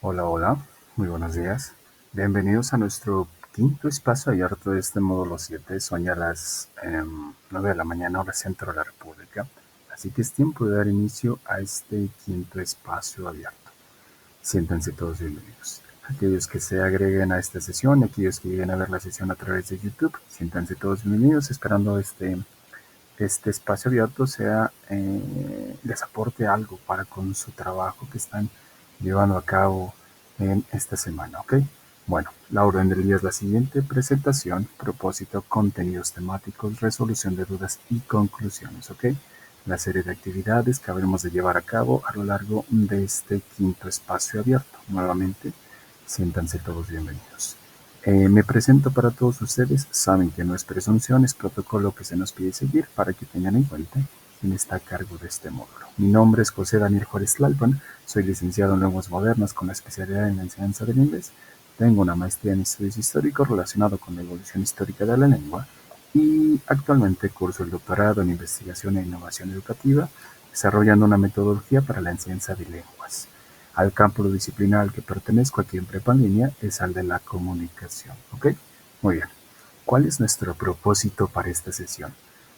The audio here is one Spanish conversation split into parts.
Hola, hola, muy buenos días. Bienvenidos a nuestro quinto espacio abierto de este módulo 7. Son ya las 9 de la mañana, hora centro de la República. Así que es tiempo de dar inicio a este quinto espacio abierto. Siéntanse todos bienvenidos. Aquellos que se agreguen a esta sesión, aquellos que lleguen a ver la sesión a través de YouTube, siéntanse todos bienvenidos, esperando este espacio abierto les aporte algo para con su trabajo que están llevando a cabo en esta semana, ¿ok? Bueno, la orden del día es la siguiente: presentación, propósito, contenidos temáticos, resolución de dudas y conclusiones, ¿ok? La serie de actividades que habremos de llevar a cabo a lo largo de este quinto espacio abierto. Nuevamente, siéntanse todos bienvenidos. Me presento para todos ustedes. Saben que no es presunción, es protocolo que se nos pide seguir para que tengan en cuenta quién está a cargo de este módulo. Mi nombre es José Daniel Juárez Tlalpan, soy licenciado en Lenguas Modernas con la especialidad en la enseñanza del inglés. Tengo una maestría en estudios históricos relacionado con la evolución histórica de la lengua y actualmente curso el doctorado en investigación e innovación educativa, desarrollando una metodología para la enseñanza de lenguas. Al campo disciplinar al que pertenezco aquí en Prepa en Línea es al de la comunicación, ¿ok? Muy bien. ¿Cuál es nuestro propósito para esta sesión?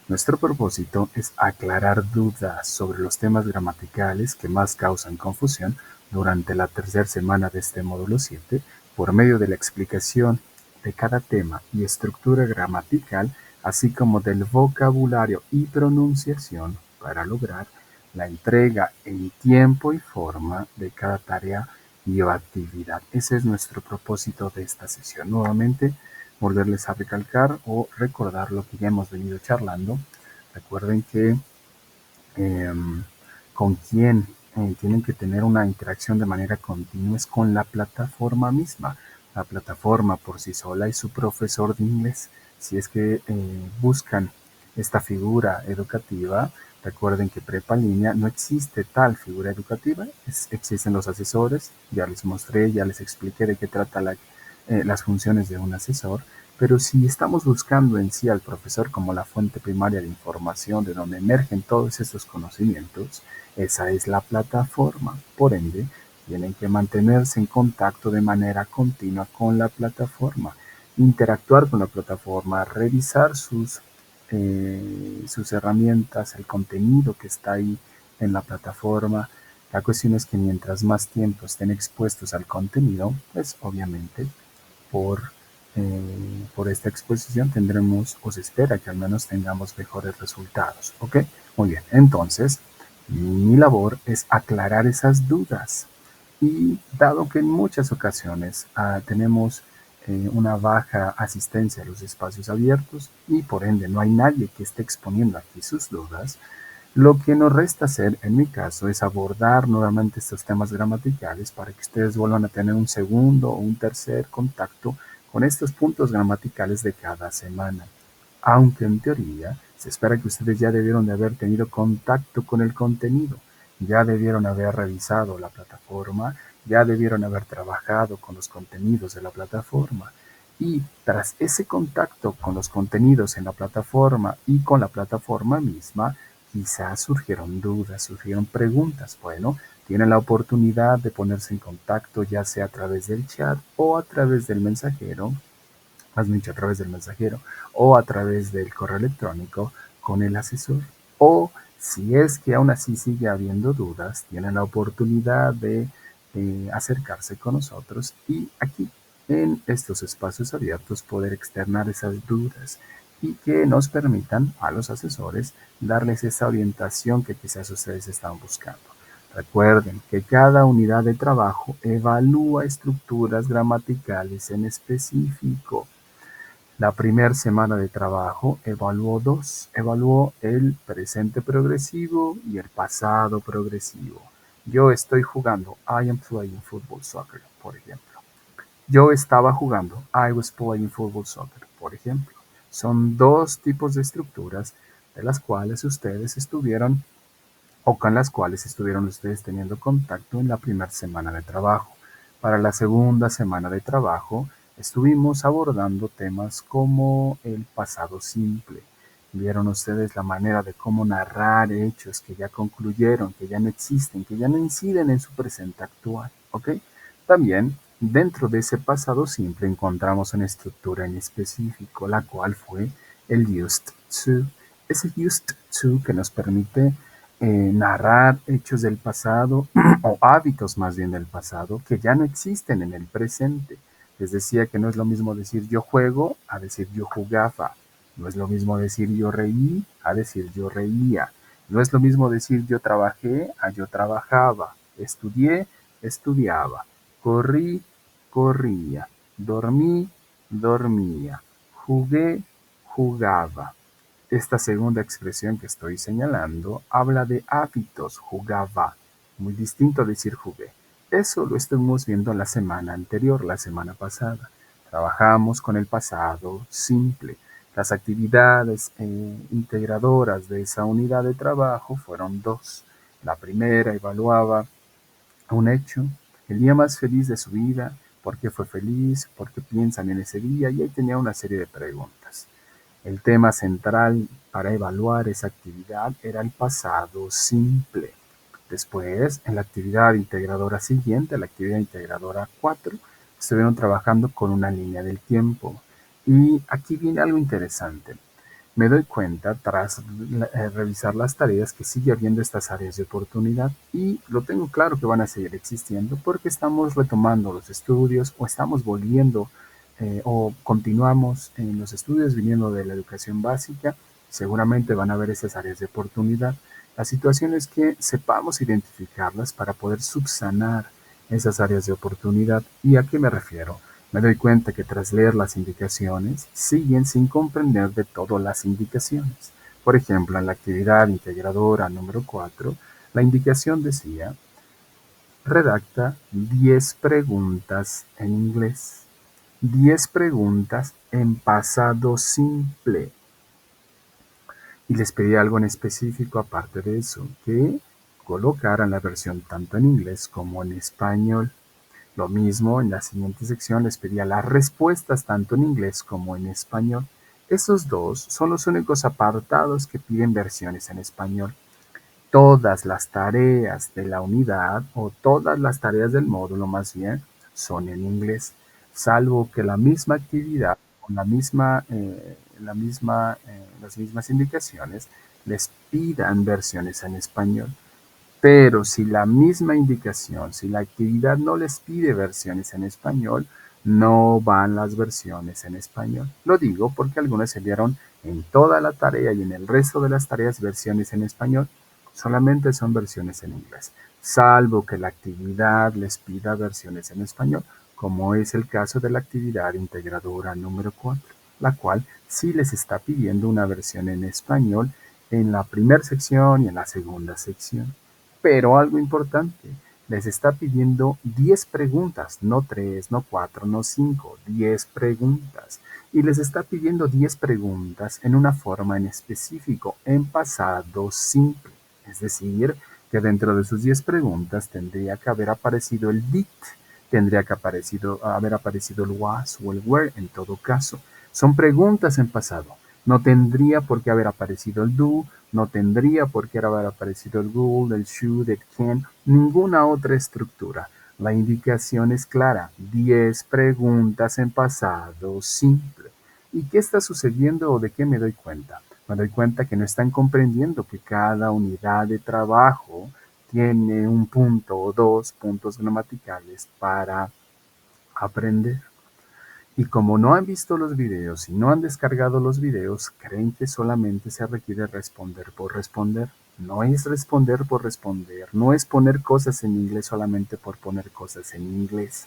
Nuestro propósito es aclarar dudas sobre los temas gramaticales que más causan confusión durante la tercera semana de este módulo 7 por medio de la explicación de cada tema y estructura gramatical, así como del vocabulario y pronunciación para lograr la entrega en tiempo y forma de cada tarea y actividad. Ese es nuestro propósito de esta sesión. Nuevamente, volverles a recalcar o recordar lo que ya hemos venido charlando. Recuerden que eh, con quien tienen que tener una interacción de manera continua es con la plataforma misma. La plataforma por sí sola es su profesor de inglés. Si es que buscan esta figura educativa, recuerden que Prepa en Línea no existe tal figura educativa, existen los asesores, ya les mostré, ya les expliqué de qué trata las funciones de un asesor, pero si estamos buscando en sí al profesor como la fuente primaria de información de donde emergen todos estos conocimientos, esa es la plataforma. Por ende, tienen que mantenerse en contacto de manera continua con la plataforma, interactuar con la plataforma, revisar sus herramientas, el contenido que está ahí en la plataforma. La cuestión es que mientras más tiempo estén expuestos al contenido, pues obviamente por, por esta exposición tendremos, o se espera que al menos tengamos mejores resultados. ¿Ok? Muy bien, entonces mi labor es aclarar esas dudas. Y dado que en muchas ocasiones tenemos una baja asistencia a los espacios abiertos y por ende no hay nadie que esté exponiendo aquí sus dudas, lo que nos resta hacer, en mi caso, es abordar nuevamente estos temas gramaticales para que ustedes vuelvan a tener un segundo o un tercer contacto con estos puntos gramaticales de cada semana. Aunque en teoría se espera que ustedes ya debieron de haber tenido contacto con el contenido, ya debieron haber revisado la plataforma, ya debieron haber trabajado con los contenidos de la plataforma. Y tras ese contacto con los contenidos en la plataforma y con la plataforma misma, quizás surgieron dudas, surgieron preguntas. Bueno, tienen la oportunidad de ponerse en contacto ya sea a través del chat o a través del mensajero, más dicho, a través del mensajero o a través del correo electrónico con el asesor. O si es que aún así sigue habiendo dudas, tienen la oportunidad de acercarse con nosotros y aquí en estos espacios abiertos poder externar esas dudas y que nos permitan a los asesores darles esa orientación que quizás ustedes están buscando. Recuerden que cada unidad de trabajo evalúa estructuras gramaticales en específico. La primera semana de trabajo evaluó dos, evaluó el presente progresivo y el pasado progresivo. Yo estoy jugando, I am playing football soccer, por ejemplo. Yo estaba jugando, I was playing football soccer, por ejemplo. Son dos tipos de estructuras de las cuales ustedes estuvieron o con las cuales estuvieron ustedes teniendo contacto en la primera semana de trabajo. Para la segunda semana de trabajo estuvimos abordando temas como el pasado simple. Vieron ustedes la manera de cómo narrar hechos que ya concluyeron, que ya no existen, que ya no inciden en su presente actual. ¿Ok? También, dentro de ese pasado simple encontramos una estructura en específico, la cual fue el used to. Ese used to que nos permite narrar hechos del pasado o hábitos más bien del pasado que ya no existen en el presente. Les decía que no es lo mismo decir yo juego a decir yo jugaba. No es lo mismo decir yo reí a decir yo reía. No es lo mismo decir yo trabajé a yo trabajaba. Estudié, estudiaba. Corrí, corría. Dormí, dormía. Jugué, jugaba. Esta segunda expresión que estoy señalando habla de hábitos, jugaba, muy distinto a decir jugué. Eso lo estuvimos viendo la semana anterior, la semana pasada. Trabajamos con el pasado simple. Las actividades integradoras de esa unidad de trabajo fueron dos. La primera evaluaba un hecho, el día más feliz de su vida, por qué fue feliz, por qué piensan en ese día, y ahí tenía una serie de preguntas. El tema central para evaluar esa actividad era el pasado simple. Después, en la actividad integradora siguiente, la actividad integradora 4, estuvieron trabajando con una línea del tiempo. Y aquí viene algo interesante. Me doy cuenta, tras revisar las tareas, que sigue habiendo estas áreas de oportunidad y lo tengo claro que van a seguir existiendo porque estamos retomando los estudios o estamos volviendo o continuamos en los estudios viniendo de la educación básica. Seguramente van a haber esas áreas de oportunidad. La situación es que sepamos identificarlas para poder subsanar esas áreas de oportunidad. ¿Y a qué me refiero? Me doy cuenta que tras leer las indicaciones, siguen sin comprender de todo las indicaciones. Por ejemplo, en la actividad integradora número 4, la indicación decía, redacta 10 preguntas en inglés, 10 preguntas en pasado simple. Y les pedí algo en específico aparte de eso, que colocaran la versión tanto en inglés como en español. Lo mismo, en la siguiente sección les pedía las respuestas tanto en inglés como en español. Esos dos son los únicos apartados que piden versiones en español. Todas las tareas de la unidad o todas las tareas del módulo más bien son en inglés, salvo que la misma actividad con las mismas indicaciones les pidan versiones en español. Pero si la misma indicación, si la actividad no les pide versiones en español, no van las versiones en español. Lo digo porque algunas enviaron en toda la tarea y en el resto de las tareas versiones en español. Solamente son versiones en inglés, salvo que la actividad les pida versiones en español, como es el caso de la actividad integradora número 4, la cual sí les está pidiendo una versión en español en la primera sección y en la segunda sección. Pero algo importante, les está pidiendo 10 preguntas, no 3, no 4, no 5, 10 preguntas. Y les está pidiendo 10 preguntas en una forma en específico, en pasado simple. Es decir, que dentro de sus 10 preguntas tendría que haber aparecido el did, tendría que haber aparecido el was o el were en todo caso. Son preguntas en pasado. No tendría por qué haber aparecido el do, no tendría por qué haber aparecido el will, el should, el can, ninguna otra estructura. La indicación es clara, 10 preguntas en pasado simple. ¿Y qué está sucediendo o de qué me doy cuenta? Me doy cuenta que no están comprendiendo que cada unidad de trabajo tiene un punto o dos puntos gramaticales para aprender. Y como no han visto los videos y no han descargado los videos, creen que solamente se requiere responder por responder. No es responder por responder, no es poner cosas en inglés solamente por poner cosas en inglés.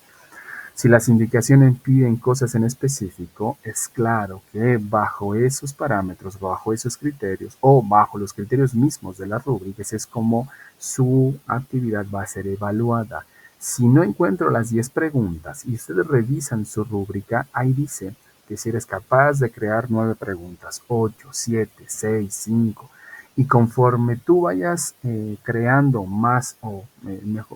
Si las indicaciones piden cosas en específico, es claro que bajo esos parámetros, bajo esos criterios o bajo los criterios mismos de las rúbricas es como su actividad va a ser evaluada. Si no encuentro las 10 preguntas y ustedes revisan su rúbrica, ahí dice que si eres capaz de crear 9 preguntas, 8, 7, 6, 5, y conforme tú vayas creando más o el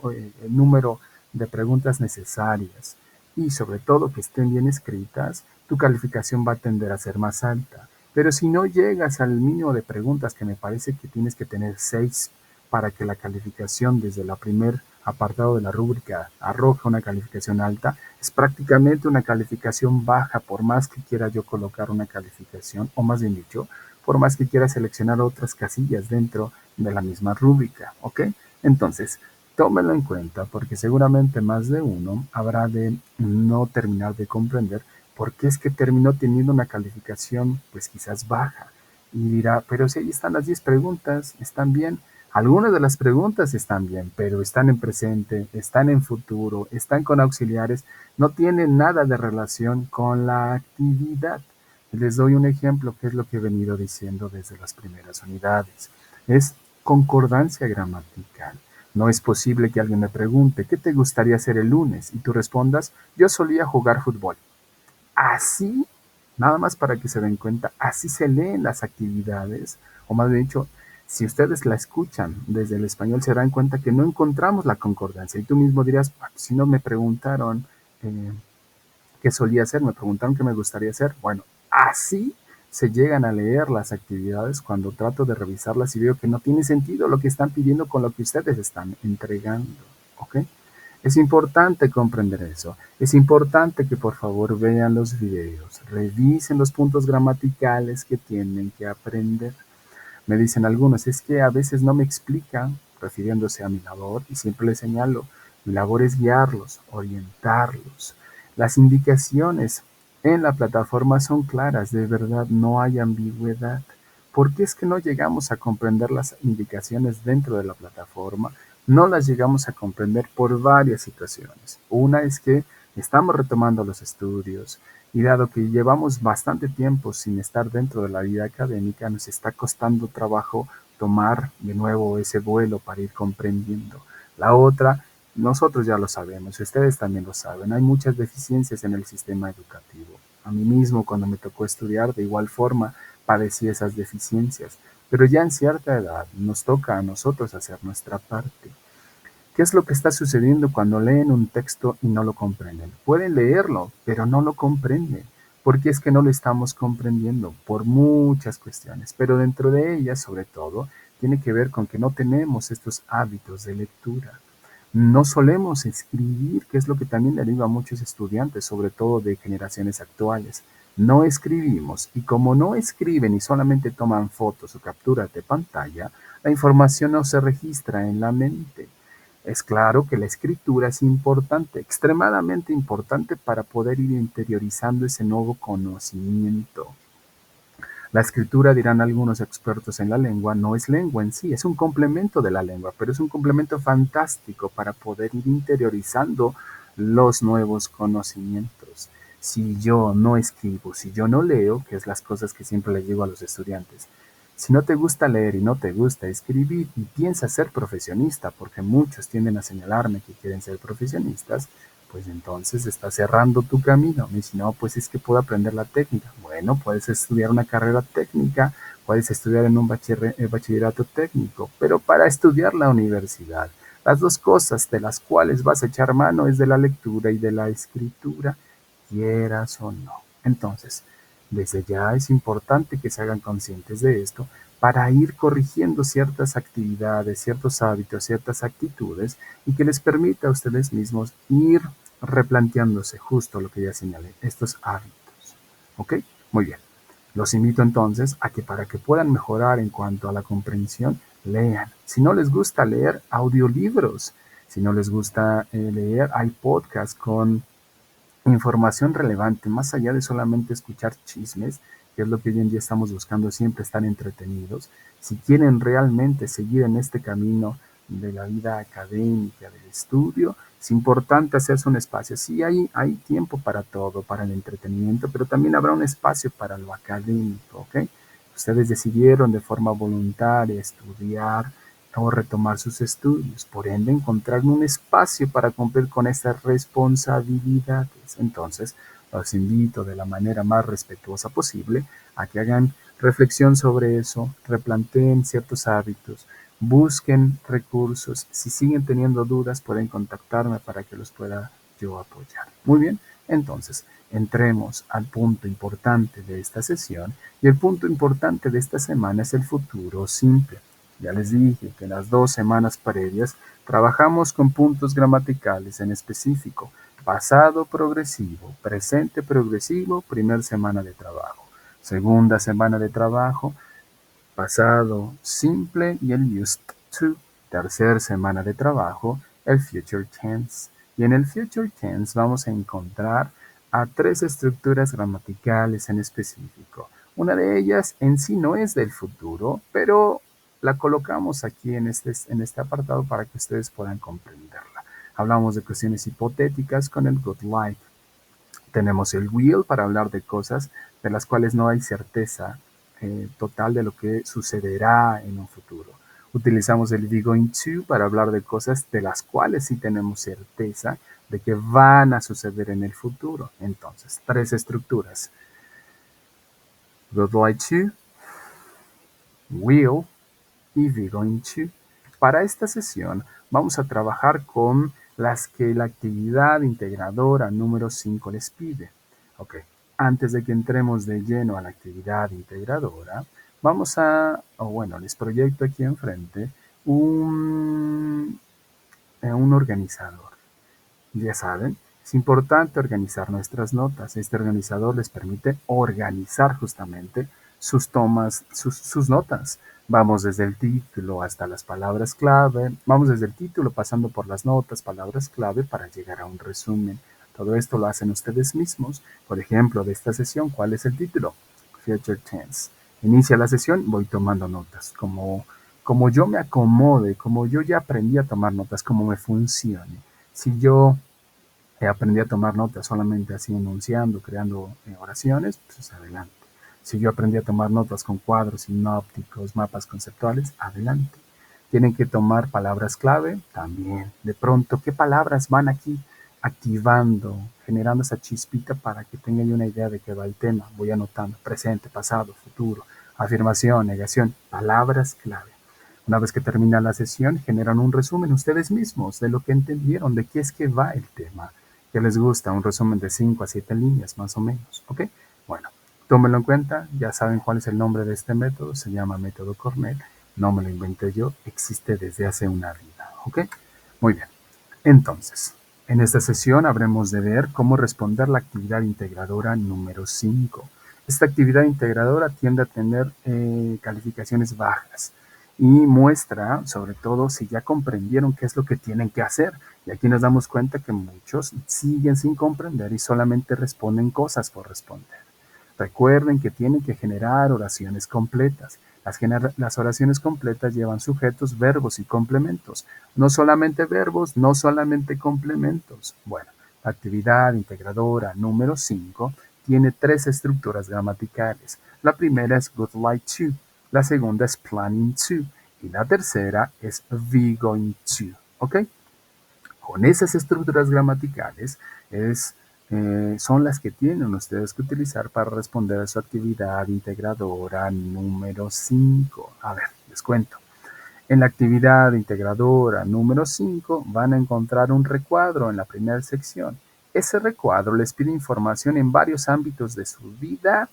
número de preguntas necesarias y sobre todo que estén bien escritas, tu calificación va a tender a ser más alta. Pero si no llegas al mínimo de preguntas, que me parece que tienes que tener 6 para que la calificación desde la primera apartado de la rúbrica arroja una calificación alta, es prácticamente una calificación baja, por más que quiera yo colocar una calificación, o más bien dicho, por más que quiera seleccionar otras casillas dentro de la misma rúbrica, ¿ok? Entonces, tómelo en cuenta porque seguramente más de uno habrá de no terminar de comprender por qué es que terminó teniendo una calificación pues quizás baja. Y dirá, pero si ahí están las 10 preguntas, están bien. Algunas de las preguntas están bien, pero están en presente, están en futuro, están con auxiliares, no tienen nada de relación con la actividad. Les doy un ejemplo, que es lo que he venido diciendo desde las primeras unidades. Es concordancia gramatical. No es posible que alguien me pregunte, ¿qué te gustaría hacer el lunes? Y tú respondas, yo solía jugar fútbol. Así, nada más para que se den cuenta, así se leen las actividades, o más bien dicho, si ustedes la escuchan desde el español se darán cuenta que no encontramos la concordancia. Y tú mismo dirás, si no me preguntaron qué solía hacer, me preguntaron qué me gustaría hacer. Bueno, así se llegan a leer las actividades cuando trato de revisarlas y veo que no tiene sentido lo que están pidiendo con lo que ustedes están entregando. ¿Ok? Es importante comprender eso. Es importante que por favor vean los videos, revisen los puntos gramaticales que tienen que aprender. Me dicen algunos, es que a veces no me explican, refiriéndose a mi labor, y siempre les señalo, mi labor es guiarlos, orientarlos. Las indicaciones en la plataforma son claras, de verdad no hay ambigüedad. ¿Por qué es que no llegamos a comprender las indicaciones dentro de la plataforma? No las llegamos a comprender por varias situaciones. Una es que estamos retomando los estudios, y dado que llevamos bastante tiempo sin estar dentro de la vida académica, nos está costando trabajo tomar de nuevo ese vuelo para ir comprendiendo. La otra, nosotros ya lo sabemos, ustedes también lo saben, hay muchas deficiencias en el sistema educativo. A mí mismo, cuando me tocó estudiar, de igual forma padecí esas deficiencias, pero ya en cierta edad nos toca a nosotros hacer nuestra parte. ¿Qué es lo que está sucediendo cuando leen un texto y no lo comprenden? Pueden leerlo, pero no lo comprenden. Porque es que no lo estamos comprendiendo por muchas cuestiones, pero dentro de ellas, sobre todo, tiene que ver con que no tenemos estos hábitos de lectura. No solemos escribir, que es lo que también deriva a muchos estudiantes, sobre todo de generaciones actuales. No escribimos y como no escriben y solamente toman fotos o capturas de pantalla, la información no se registra en la mente. Es claro que la escritura es importante, extremadamente importante para poder ir interiorizando ese nuevo conocimiento. La escritura, dirán algunos expertos en la lengua, no es lengua en sí, es un complemento de la lengua, pero es un complemento fantástico para poder ir interiorizando los nuevos conocimientos. Si yo no escribo, si yo no leo, que es las cosas que siempre les digo a los estudiantes, si no te gusta leer y no te gusta escribir y piensas ser profesionista, porque muchos tienden a señalarme que quieren ser profesionistas, pues entonces estás cerrando tu camino. Me dice, no, pues es que puedo aprender la técnica. Bueno, puedes estudiar una carrera técnica, puedes estudiar en un bachillerato técnico, pero para estudiar la universidad, las dos cosas de las cuales vas a echar mano es de la lectura y de la escritura, quieras o no. Entonces, desde ya es importante que se hagan conscientes de esto para ir corrigiendo ciertas actividades, ciertos hábitos, ciertas actitudes y que les permita a ustedes mismos ir replanteándose justo lo que ya señalé, estos hábitos. ¿Ok? Muy bien. Los invito entonces a que para que puedan mejorar en cuanto a la comprensión, lean. Si no les gusta leer, audiolibros. Si no les gusta leer, hay podcasts con información relevante, más allá de solamente escuchar chismes, que es lo que hoy en día estamos buscando, siempre estar entretenidos. Si quieren realmente seguir en este camino de la vida académica, del estudio, es importante hacerse un espacio. Sí, hay tiempo para todo, para el entretenimiento, pero también habrá un espacio para lo académico, ¿ok? Ustedes decidieron de forma voluntaria estudiar o retomar sus estudios, por ende encontrar un espacio para cumplir con estas responsabilidades. Entonces, los invito de la manera más respetuosa posible a que hagan reflexión sobre eso, replanteen ciertos hábitos, busquen recursos. Si siguen teniendo dudas, pueden contactarme para que los pueda yo apoyar. Muy bien, entonces, entremos al punto importante de esta sesión y el punto importante de esta semana es el futuro simple. Ya les dije que las 2 semanas previas trabajamos con puntos gramaticales en específico. Pasado progresivo, presente progresivo, primer semana de trabajo. Segunda semana de trabajo, pasado simple y el used to. Tercer semana de trabajo, el future tense. Y en el future tense vamos a encontrar a 3 estructuras gramaticales en específico. Una de ellas en sí no es del futuro, pero la colocamos aquí en este apartado para que ustedes puedan comprenderla. Hablamos de cuestiones hipotéticas con el would like. Tenemos el will para hablar de cosas de las cuales no hay certeza total de lo que sucederá en un futuro. Utilizamos el be going to para hablar de cosas de las cuales sí tenemos certeza de que van a suceder en el futuro. Entonces, 3 estructuras. Would like to, will y be going to. Para esta sesión vamos a trabajar con las que la actividad integradora número 5 les pide. Ok, antes de que entremos de lleno a la actividad integradora, vamos a, bueno, les proyecto aquí enfrente un organizador. Ya saben, es importante organizar nuestras notas. Este organizador les permite organizar justamente sus tomas, sus notas. Vamos desde el título hasta las palabras clave. Vamos desde el título pasando por las notas, palabras clave para llegar a un resumen. Todo esto lo hacen ustedes mismos. Por ejemplo, de esta sesión, ¿cuál es el título? Future Tense. Inicia la sesión, voy tomando notas. Como yo me acomode, como yo ya aprendí a tomar notas, como me funcione. Si yo aprendí a tomar notas solamente así enunciando, creando oraciones, pues adelante. Si yo aprendí a tomar notas con cuadros sinópticos, mapas conceptuales, adelante. Tienen que tomar palabras clave, también. De pronto, ¿qué palabras van aquí activando, generando esa chispita para que tengan una idea de qué va el tema? Voy anotando presente, pasado, futuro, afirmación, negación, palabras clave. Una vez que termina la sesión, generan un resumen ustedes mismos de lo que entendieron, de qué es que va el tema. ¿Qué les gusta? Un resumen de 5 a 7 líneas, más o menos. ¿Ok? Bueno, tómenlo en cuenta. Ya saben cuál es el nombre de este método. Se llama método Cornell. No me lo inventé yo. Existe desde hace una vida. ¿Ok? Muy bien. Entonces, en esta sesión habremos de ver cómo responder la actividad integradora número 5. Esta actividad integradora tiende a tener calificaciones bajas y muestra, sobre todo, si ya comprendieron qué es lo que tienen que hacer. Y aquí nos damos cuenta que muchos siguen sin comprender y solamente responden cosas por responder. Recuerden que tienen que generar oraciones completas. Las oraciones completas llevan sujetos, verbos y complementos. No solamente verbos, no solamente complementos. Bueno, la actividad integradora número 5 tiene 3 estructuras gramaticales. La primera es would like to, la segunda es planning to y la tercera es be going to. ¿Ok? Con esas estructuras gramaticales son las que tienen ustedes que utilizar para responder a su actividad integradora número 5. A ver, les cuento. En la actividad integradora número 5 van a encontrar un recuadro en la primera sección. Ese recuadro les pide información en varios ámbitos de su vida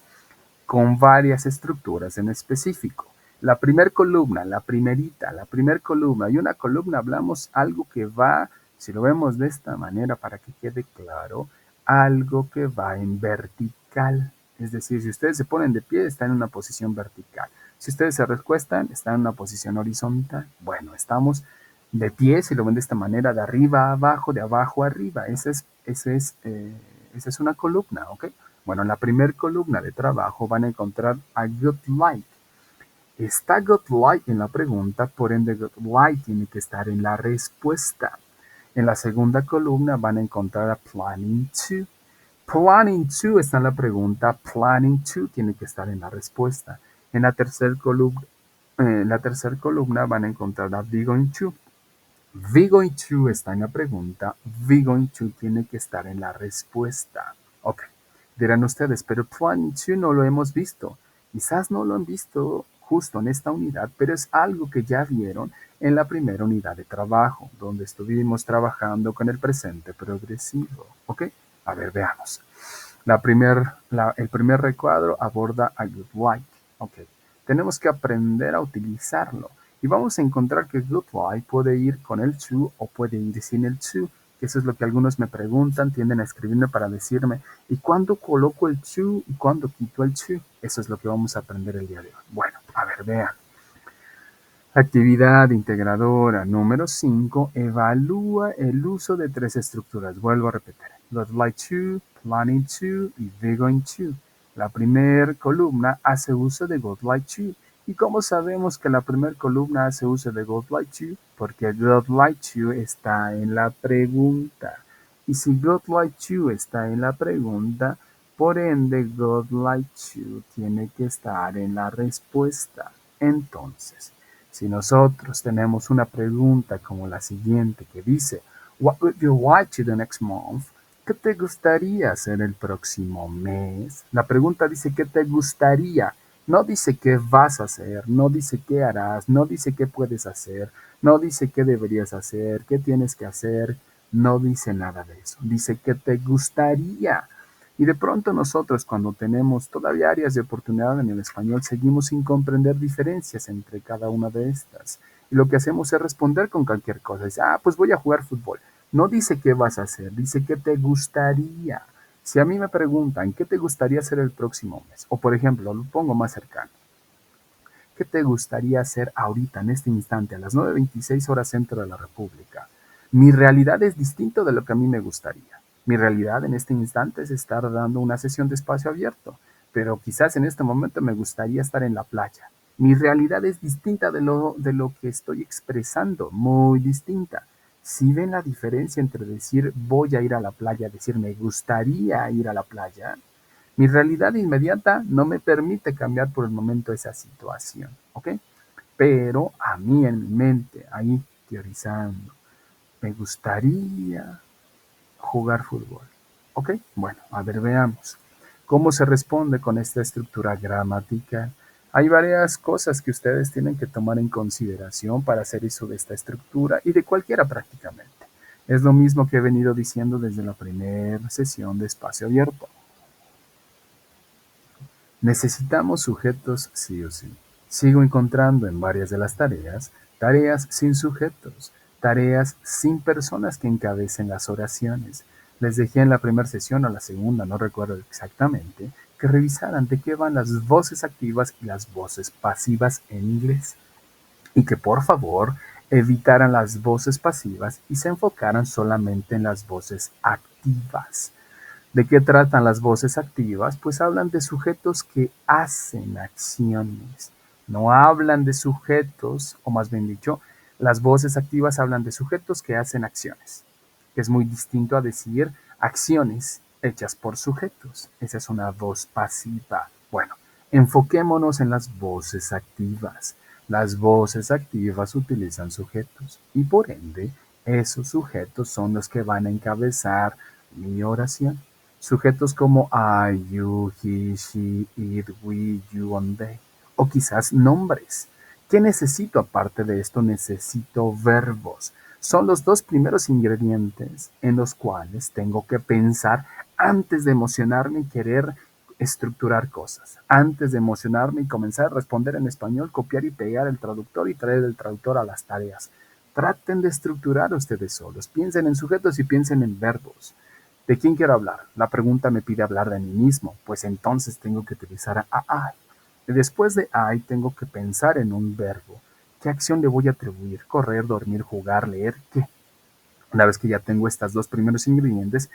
con varias estructuras en específico. La primera columna, la primerita, la primera columna y una columna hablamos algo que va, si lo vemos de esta manera para que quede claro, algo que va en vertical. Es decir, si ustedes se ponen de pie, están en una posición vertical. Si ustedes se recuestan, están en una posición horizontal. Bueno, estamos de pie, si lo ven de esta manera, de arriba a abajo, de abajo a arriba. Esa es una columna, ¿ok? Bueno, en la primera columna de trabajo van a encontrar a good like. Está good like en la pregunta, por ende good like tiene que estar en la respuesta. En la segunda columna van a encontrar a planning to. Planning to está en la pregunta, planning to tiene que estar en la respuesta. En la tercera columna van a encontrar a be going to. Be going to está en la pregunta, be going to tiene que estar en la respuesta. Ok, dirán ustedes, pero planning to no lo hemos visto. Quizás no lo han visto justo en esta unidad, pero es algo que ya vieron en la primera unidad de trabajo, donde estuvimos trabajando con el presente progresivo. Ok, a ver, veamos. El primer recuadro aborda a would like. Ok, tenemos que aprender a utilizarlo. Y vamos a encontrar que would like puede ir con el to o puede ir sin el to. Eso es lo que algunos me preguntan, tienden a escribirme para decirme, ¿y cuándo coloco el to y cuándo quito el to? Eso es lo que vamos a aprender el día de hoy. Bueno, a ver, vean. Actividad integradora número 5. Evalúa el uso de tres estructuras. Vuelvo a repetir. Would like to, planning to y be going to. La primera columna hace uso de would like to. ¿Y cómo sabemos que la primera columna hace uso de would like to? Porque would like to está en la pregunta. Y si would like to está en la pregunta, por ende would like to tiene que estar en la respuesta. Entonces, si nosotros tenemos una pregunta como la siguiente que dice, What would you like to do next month? ¿Qué te gustaría hacer el próximo mes? La pregunta dice ¿qué te gustaría? No dice qué vas a hacer, no dice qué harás, no dice qué puedes hacer, no dice qué deberías hacer, qué tienes que hacer, no dice nada de eso. Dice ¿qué te gustaría? Y de pronto nosotros cuando tenemos todavía áreas de oportunidad en el español seguimos sin comprender diferencias entre cada una de estas. Y lo que hacemos es responder con cualquier cosa. Dice, pues voy a jugar fútbol. No dice qué vas a hacer, dice qué te gustaría. Si a mí me preguntan, ¿qué te gustaría hacer el próximo mes? O por ejemplo, lo pongo más cercano. ¿Qué te gustaría hacer ahorita, en este instante, a las 9:26 horas centro de la República? Mi realidad es distinto de lo que a mí me gustaría. Mi realidad en este instante es estar dando una sesión de espacio abierto, pero quizás en este momento me gustaría estar en la playa. Mi realidad es distinta de lo que estoy expresando, muy distinta. Si ven la diferencia entre decir voy a ir a la playa, decir me gustaría ir a la playa, mi realidad inmediata no me permite cambiar por el momento esa situación, ¿ok? Pero a mí en mi mente, ahí teorizando, me gustaría jugar fútbol, ¿ok? Bueno, a ver, veamos. ¿Cómo se responde con esta estructura gramatical? Hay varias cosas que ustedes tienen que tomar en consideración para hacer uso de esta estructura y de cualquiera prácticamente. Es lo mismo que he venido diciendo desde la primera sesión de espacio abierto. Necesitamos sujetos sí o sí. Sigo encontrando en varias de las tareas sin sujetos, tareas sin personas que encabecen las oraciones. Les dejé en la primera sesión o la segunda, no recuerdo exactamente, que revisaran de qué van las voces activas y las voces pasivas en inglés. Y que por favor evitaran las voces pasivas y se enfocaran solamente en las voces activas. ¿De qué tratan las voces activas? Pues hablan de sujetos que hacen acciones. No hablan de sujetos, o más bien dicho, las voces activas hablan de sujetos que hacen acciones. Es muy distinto a decir acciones hechas por sujetos. Esa es una voz pasiva. Bueno, enfoquémonos en las voces activas. Las voces activas utilizan sujetos y por ende esos sujetos son los que van a encabezar mi oración. Sujetos como I, you, he, she, it, we, you, and they. O quizás nombres. ¿Qué necesito aparte de esto? Necesito verbos. Son los dos primeros ingredientes en los cuales tengo que pensar antes de emocionarme y querer estructurar cosas. Antes de emocionarme y comenzar a responder en español, copiar y pegar el traductor y traer el traductor a las tareas. Traten de estructurar ustedes solos. Piensen en sujetos y piensen en verbos. ¿De quién quiero hablar? La pregunta me pide hablar de mí mismo, pues entonces tengo que utilizar a I. Después de I tengo que pensar en un verbo. ¿Qué acción le voy a atribuir? Correr, dormir, jugar, leer, ¿qué? Una vez que ya tengo estos dos primeros ingredientes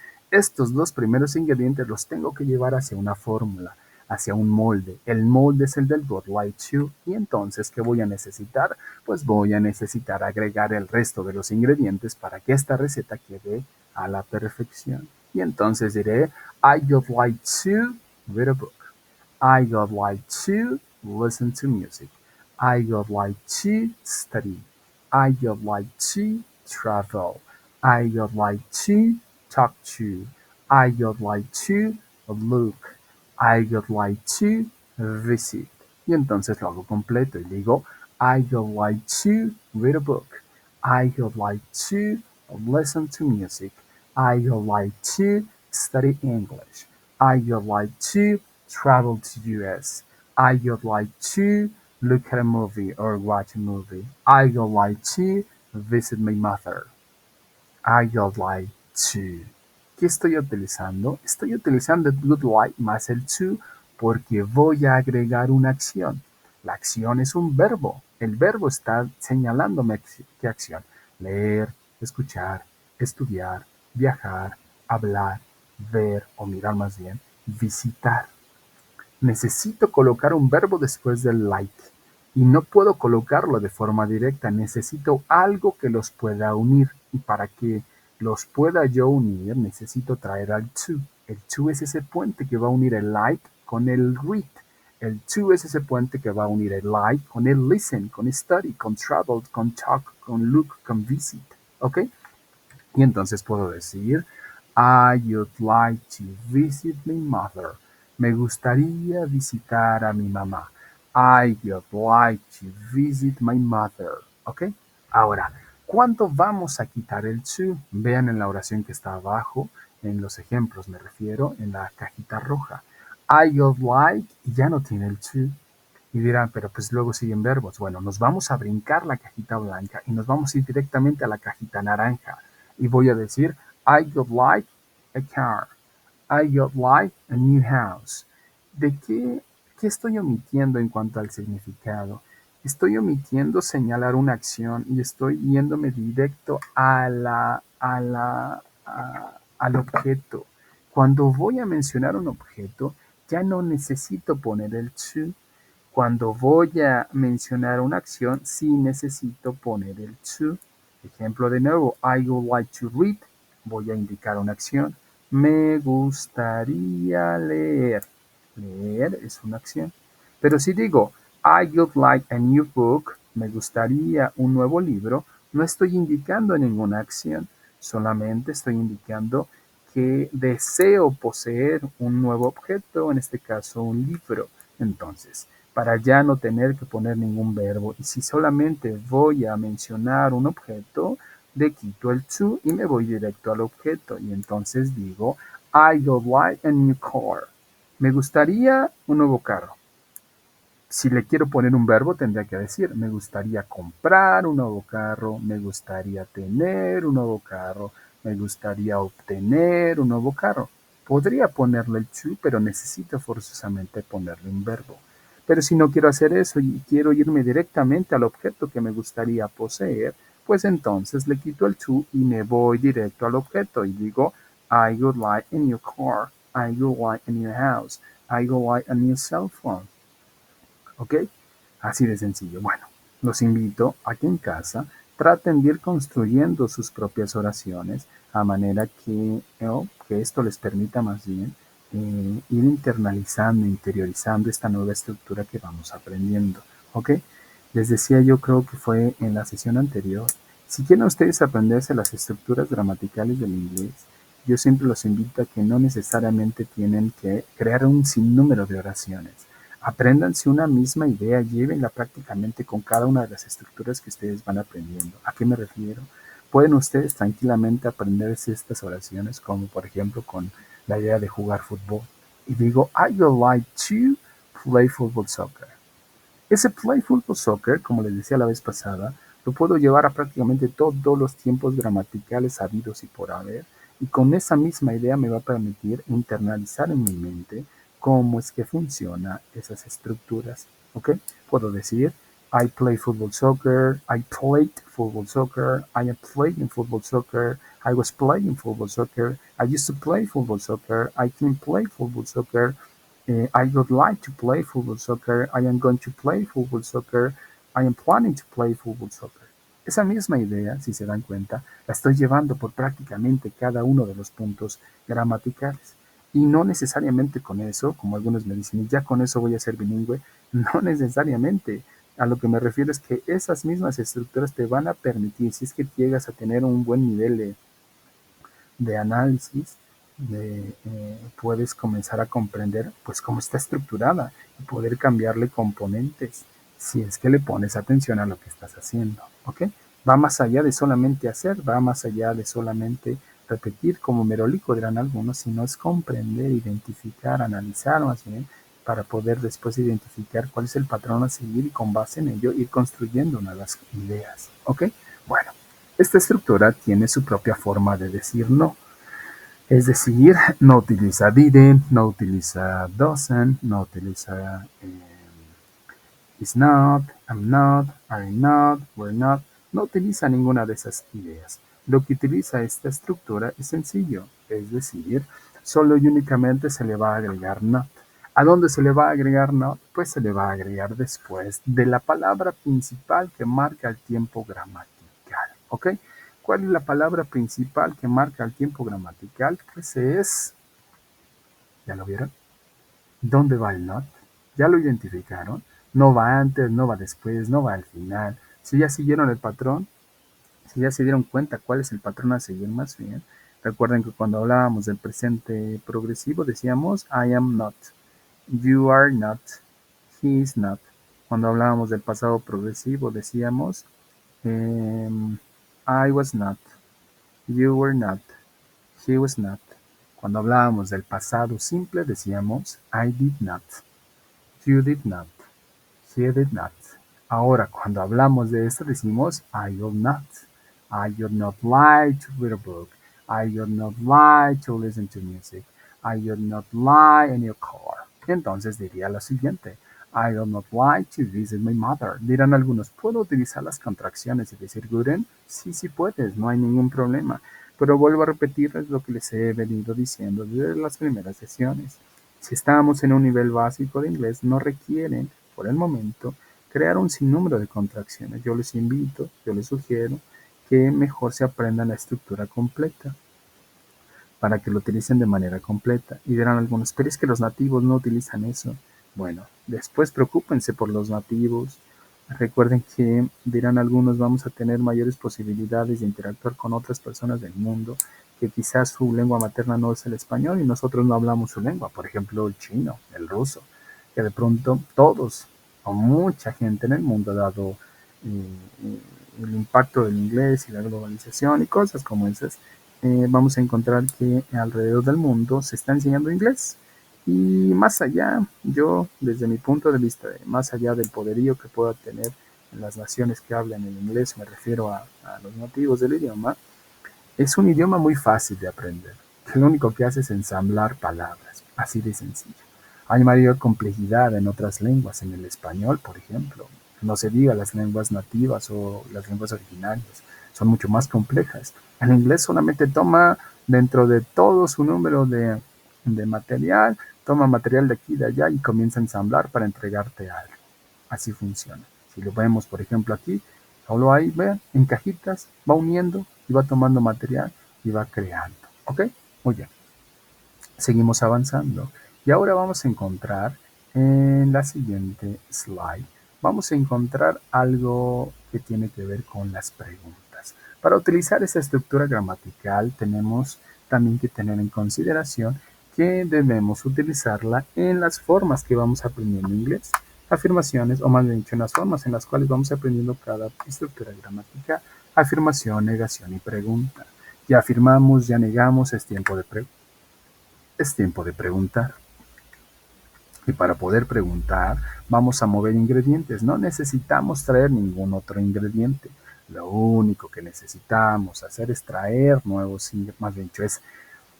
los tengo que llevar hacia una fórmula, hacia un molde. El molde es el del would like to. Y entonces, ¿qué voy a necesitar? Pues voy a necesitar agregar el resto de los ingredientes para que esta receta quede a la perfección. Y entonces diré, I would like to read a book. I would like to listen to music. I would like to study. I would like to travel. I would like to talk to. I would like to look. I would like to visit. Y entonces lo hago completo y digo, I would like to read a book. I would like to listen to music. I would like to study English. I would like to travel to US. I would like to look at a movie or watch a movie. I would like to visit my mother. I would like to. ¿Qué estoy utilizando? Estoy utilizando el would like más el to porque voy a agregar una acción. La acción es un verbo. El verbo está señalándome qué acción. Leer, escuchar, estudiar, viajar, hablar, ver o mirar más bien, visitar. Necesito colocar un verbo después del like y no puedo colocarlo de forma directa. Necesito algo que los pueda unir y para que los pueda yo unir necesito traer al to. El to es ese puente que va a unir el like con el read. El to es ese puente que va a unir el like con el listen, con study, con travel, con talk, con look, con visit. ¿Ok? Y entonces puedo decir, I would like to visit my mother. Me gustaría visitar a mi mamá. I would like to visit my mother. ¿Ok? Ahora, ¿cuándo vamos a quitar el to? Vean en la oración que está abajo, en los ejemplos me refiero, en la cajita roja. I would like, y ya no tiene el to. Y dirán, pero pues luego siguen verbos. Bueno, nos vamos a brincar la cajita blanca y nos vamos a ir directamente a la cajita naranja. Y voy a decir, I would like a car. I would like a new house. ¿De qué estoy omitiendo en cuanto al significado? Estoy omitiendo señalar una acción y estoy yéndome directo al objeto. Cuando voy a mencionar un objeto, ya no necesito poner el to. Cuando voy a mencionar una acción, sí necesito poner el to. Ejemplo de nuevo, I would like to read. Voy a indicar una acción. Me gustaría leer. Leer es una acción. Pero si digo, I would like a new book, me gustaría un nuevo libro, no estoy indicando ninguna acción. Solamente estoy indicando que deseo poseer un nuevo objeto, en este caso un libro. Entonces, para ya no tener que poner ningún verbo. Y si solamente voy a mencionar un objeto, le quito el to y me voy directo al objeto. Y entonces digo, I would like a new car. Me gustaría un nuevo carro. Si le quiero poner un verbo, tendría que decir, me gustaría comprar un nuevo carro, me gustaría tener un nuevo carro, me gustaría obtener un nuevo carro. Podría ponerle el to, pero necesito forzosamente ponerle un verbo. Pero si no quiero hacer eso y quiero irme directamente al objeto que me gustaría poseer, pues entonces le quito el to y me voy directo al objeto y digo, I would like a new car, I would like a new house, I would like a new cell phone. ¿Ok? Así de sencillo. Bueno, los invito a que en casa traten de ir construyendo sus propias oraciones a manera que esto les permita más bien ir internalizando, interiorizando esta nueva estructura que vamos aprendiendo. ¿Ok? Les decía, yo creo que fue en la sesión anterior. Si quieren ustedes aprenderse las estructuras gramaticales del inglés, yo siempre los invito a que no necesariamente tienen que crear un sinnúmero de oraciones. Apréndanse una misma idea, llévenla prácticamente con cada una de las estructuras que ustedes van aprendiendo. ¿A qué me refiero? Pueden ustedes tranquilamente aprenderse estas oraciones, como por ejemplo con la idea de jugar fútbol. Y digo, I would like to play football soccer. Ese play football soccer, como les decía la vez pasada, lo puedo llevar a prácticamente todos los tiempos gramaticales habidos y por haber, y con esa misma idea me va a permitir internalizar en mi mente cómo es que funcionan esas estructuras. ¿Ok? Puedo decir, I play football soccer, I played football soccer, I am playing football soccer, I was playing football soccer, I used to play football soccer, I can play football soccer, I would like to play football soccer. I am going to play football soccer. I am planning to play football soccer. Esa misma idea, si se dan cuenta, la estoy llevando por prácticamente cada uno de los puntos gramaticales. Y no necesariamente con eso, como algunos me dicen, ya con eso voy a ser bilingüe, no necesariamente. A lo que me refiero es que esas mismas estructuras te van a permitir, si es que llegas a tener un buen nivel de análisis, puedes comenzar a comprender pues cómo está estructurada y poder cambiarle componentes si es que le pones atención a lo que estás haciendo, ¿ok? Va más allá de solamente hacer, va más allá de solamente repetir como merolico dirán algunos, sino es comprender, identificar, analizar más bien para poder después identificar cuál es el patrón a seguir y con base en ello ir construyendo nuevas ideas. ¿Ok? Bueno, esta estructura tiene su propia forma de decir no. Es decir, no utiliza didn't, no utiliza doesn't, no utiliza is not, I'm not, are not, we're not. No utiliza ninguna de esas ideas. Lo que utiliza esta estructura es sencillo, es decir, solo y únicamente se le va a agregar not. ¿A dónde se le va a agregar not? Pues se le va a agregar después de la palabra principal que marca el tiempo gramatical. ¿Ok? ¿Cuál es la palabra principal que marca el tiempo gramatical? Pues es, ¿ya lo vieron? ¿Dónde va el not? ¿Ya lo identificaron? No va antes, no va después, no va al final. Si ya siguieron el patrón, si ya se dieron cuenta cuál es el patrón a seguir más bien, recuerden que cuando hablábamos del presente progresivo decíamos I am not, you are not, he is not. Cuando hablábamos del pasado progresivo decíamos I was not, you were not, he was not. Cuando hablábamos del pasado simple decíamos I did not, you did not, he did not. Ahora, cuando hablamos de esto decimos I will not. I would not like to read a book. I would not like to listen to music. I would not like in your car. Entonces diría lo siguiente. I would not like to visit my mother. Dirán algunos, ¿puedo utilizar las contracciones y decir wouldn't? Sí, sí puedes, no hay ningún problema. Pero vuelvo a repetirles lo que les he venido diciendo desde las primeras sesiones. Si estamos en un nivel básico de inglés, no requieren, por el momento, crear un sinnúmero de contracciones. Yo les invito, yo les sugiero que mejor se aprendan la estructura completa para que lo utilicen de manera completa. Y dirán algunos, pero es que los nativos no utilizan eso. Bueno, después preocúpense por los nativos. Recuerden que, dirán algunos, vamos a tener mayores posibilidades de interactuar con otras personas del mundo que quizás su lengua materna no es el español y nosotros no hablamos su lengua, por ejemplo el chino, el ruso, que de pronto todos o mucha gente en el mundo, dado el impacto del inglés y la globalización y cosas como esas, vamos a encontrar que alrededor del mundo se está enseñando inglés. Y más allá, yo desde mi punto de vista, más allá del poderío que pueda tener en las naciones que hablan el inglés, me refiero a los nativos del idioma, es un idioma muy fácil de aprender. Lo único que hace es ensamblar palabras, así de sencillo. Hay mayor complejidad en otras lenguas, en el español, por ejemplo. No se diga las lenguas nativas o las lenguas originarias, son mucho más complejas. El inglés solamente toma dentro de todo su número de material, toma material de aquí y de allá y comienza a ensamblar para entregarte algo. Así funciona. Si lo vemos, por ejemplo, aquí, solo ahí, vean, en cajitas, va uniendo y va tomando material y va creando. ¿Ok? Muy bien. Seguimos avanzando. Y ahora vamos a encontrar en la siguiente slide, vamos a encontrar algo que tiene que ver con las preguntas. Para utilizar esa estructura gramatical tenemos también que tener en consideración que debemos utilizarla en las formas que vamos aprendiendo inglés. Afirmaciones, o más bien dicho, en las formas en las cuales vamos aprendiendo cada estructura gramatical. Afirmación, negación y pregunta. Ya afirmamos, ya negamos, es tiempo de preguntar. Y para poder preguntar, vamos a mover ingredientes. No necesitamos traer ningún otro ingrediente. Lo único que necesitamos hacer es traer nuevos ingredientes, más bien dicho, es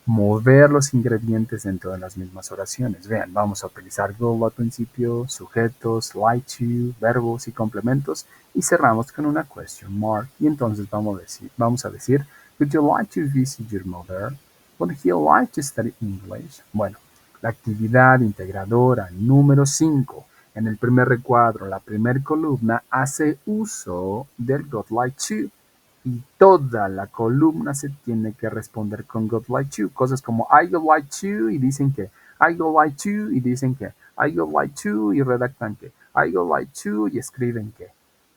mover los ingredientes dentro de las mismas oraciones. Vean, vamos a utilizar go al principio, sujetos, like to, verbos y complementos, y cerramos con una question mark. Y entonces vamos a decir, would you like to visit your mother? Would he like to study English? Bueno, la actividad integradora número 5 en el primer recuadro, la primera columna, hace uso del got like to y toda la columna se tiene que responder con got like to. Cosas como I would like to y dicen que, I would like to y dicen que, I would like to y redactan que, I would like to y escriben que.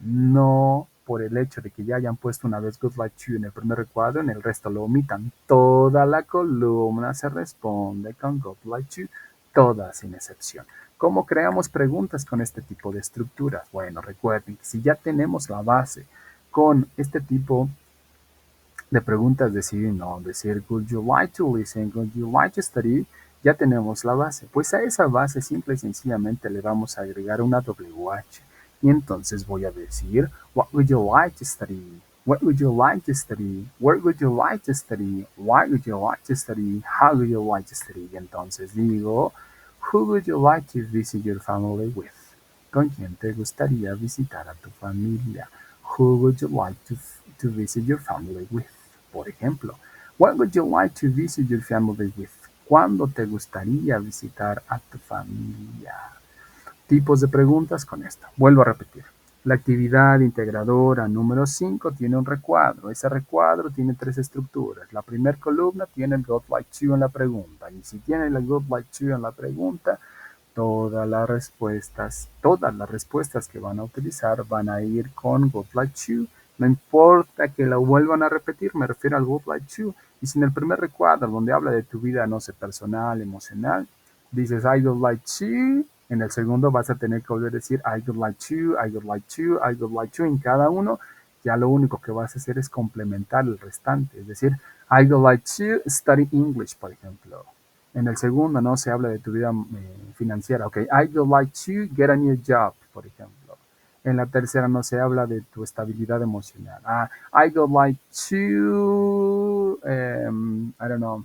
No por el hecho de que ya hayan puesto una vez good like to en el primer recuadro, en el resto lo omitan. Toda la columna se responde con good like to, toda sin excepción. ¿Cómo creamos preguntas con este tipo de estructuras? Bueno, recuerden que si ya tenemos la base con este tipo de preguntas, decir no, decir would you like to listen, would you like to study, Ya tenemos la base. Pues a esa base simple y sencillamente le vamos a agregar una WH. Y entonces voy a decir, what would you like to study? What would you like to study? Where would you like to study? Why would you like to study? How would you like to study? Y entonces digo, who would you like to visit your family with? ¿Con quién te gustaría visitar a tu familia? Who would you like to visit your family with? Por ejemplo, what would you like to visit your family with? ¿Cuándo te gustaría visitar a tu familia? Tipos de preguntas con esto. Vuelvo a repetir. La actividad integradora número 5 tiene un recuadro. Ese recuadro tiene tres estructuras. La primera columna tiene el God like to en la pregunta. Y si tiene el God like to en la pregunta, todas las respuestas que van a utilizar van a ir con God like to. No importa que la vuelvan a repetir, me refiero al God like to. Y si en el primer recuadro, donde habla de tu vida, no sé, personal, emocional, dices I would like to, en el segundo vas a tener que volver a decir I would like to, I would like to, I would like to en cada uno. Ya lo único que vas a hacer es complementar el restante. Es decir, I would like to study English, por ejemplo. En el segundo no se habla de tu vida financiera. Ok, I would like to get a new job, por ejemplo. En la tercera no se habla de tu estabilidad emocional. I would like to, I don't know,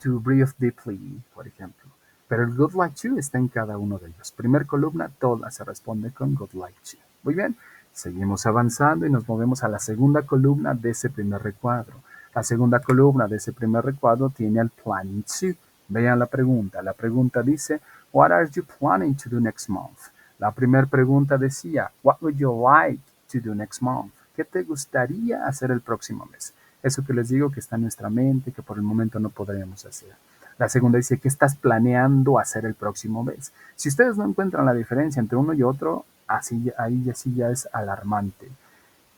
to breathe deeply, por ejemplo. Pero el good like to está en cada uno de ellos. Primer columna, toda se responde con good like to. Muy bien, seguimos avanzando y nos movemos a la segunda columna de ese primer recuadro. La segunda columna de ese primer recuadro tiene el planning to. Vean la pregunta. La pregunta dice, what are you planning to do next month? La primera pregunta decía, what would you like to do next month? ¿Qué te gustaría hacer el próximo mes? Eso que les digo que está en nuestra mente, que por el momento no podríamos hacer. La segunda dice, ¿qué estás planeando hacer el próximo mes? Si ustedes no encuentran la diferencia entre uno y otro, ahí sí ya es alarmante.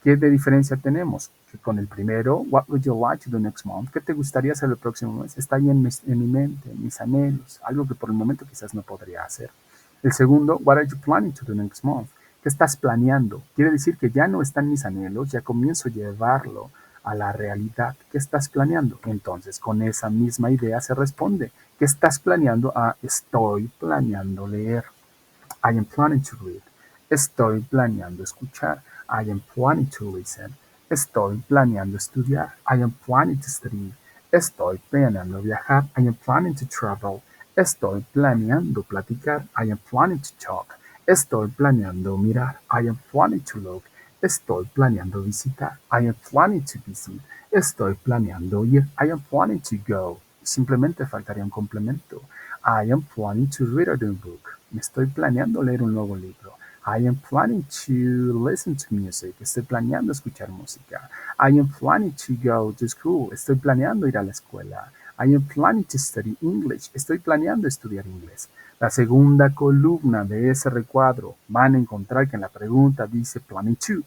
¿Qué de diferencia tenemos? Que con el primero, what would you like to do next month? ¿Qué te gustaría hacer el próximo mes? Está ahí en mi mente, en mis anhelos, algo que por el momento quizás no podría hacer. El segundo, what are you planning to do next month? ¿Qué estás planeando? Quiere decir que ya no están mis anhelos, ya comienzo a llevarlo a la realidad. ¿Qué estás planeando? Entonces, con esa misma idea se responde. ¿Qué estás planeando? Estoy planeando leer. I am planning to read. Estoy planeando escuchar. I am planning to listen. Estoy planeando estudiar. I am planning to study. Estoy planeando viajar. I am planning to travel. Estoy planeando platicar. I am planning to talk. Estoy planeando mirar. I am planning to look. Estoy planeando visitar. I am planning to visit. Estoy planeando ir. I am planning to go. Simplemente faltaría un complemento. I am planning to read a new book. Me estoy planeando leer un nuevo libro. I am planning to listen to music. Estoy planeando escuchar música. I am planning to go to school. Estoy planeando ir a la escuela. I am planning to study English. Estoy planeando estudiar inglés. La segunda columna de ese recuadro van a encontrar que en la pregunta dice planning to.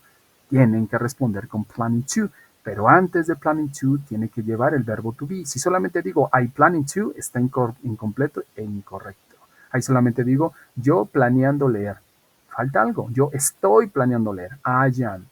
Tienen que responder con planning to. Pero antes de planning to tiene que llevar el verbo to be. Si solamente digo I planning to, está incompleto e incorrecto. Ahí solamente digo yo planeando leer. Falta algo. Yo estoy planeando leer. I am,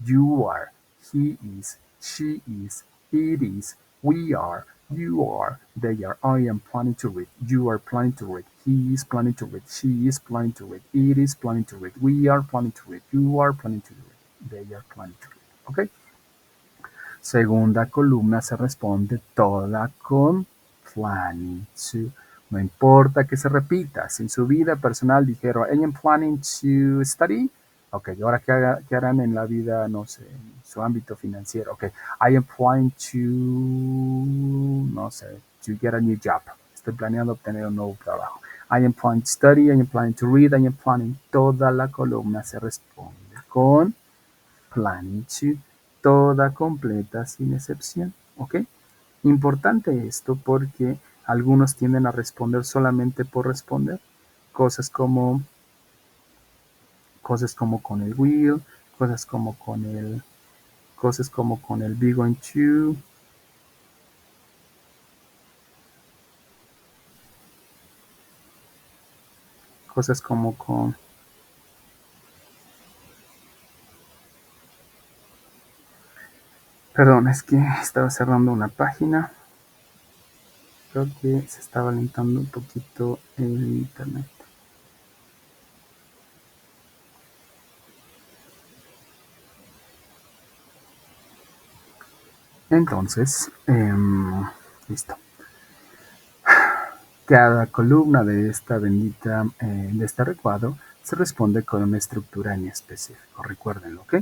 you are, he is, she is, it is, we are, you are, they are. I am planning to read. You are planning to read. He is planning to read. She is planning to read. It is planning to read. We are planning to read. You are planning to read. They are planning to read. ¿Ok? Segunda columna se responde toda con planning to. No importa que se repita. Si en su vida personal dijeron, I am planning to study. Ok, ¿y ahora qué harán en la vida, no sé, en su ámbito financiero? Ok, I am planning to, no sé, to get a new job. Estoy planeando obtener un nuevo trabajo. I am planning to study, I am planning to read, I am planning. Toda la columna se responde con planning to, toda completa sin excepción, ¿ok? Importante esto porque algunos tienden a responder solamente por responder, cosas como, cosas como con el will, cosas como con el, cosas como con el be going to, cosas como con, perdón, es que estaba cerrando una página. Creo que se está alentando un poquito el internet. Entonces, listo. Cada columna de esta bendita, de este recuadro, se responde con una estructura en específico. Recuérdenlo, ¿ok?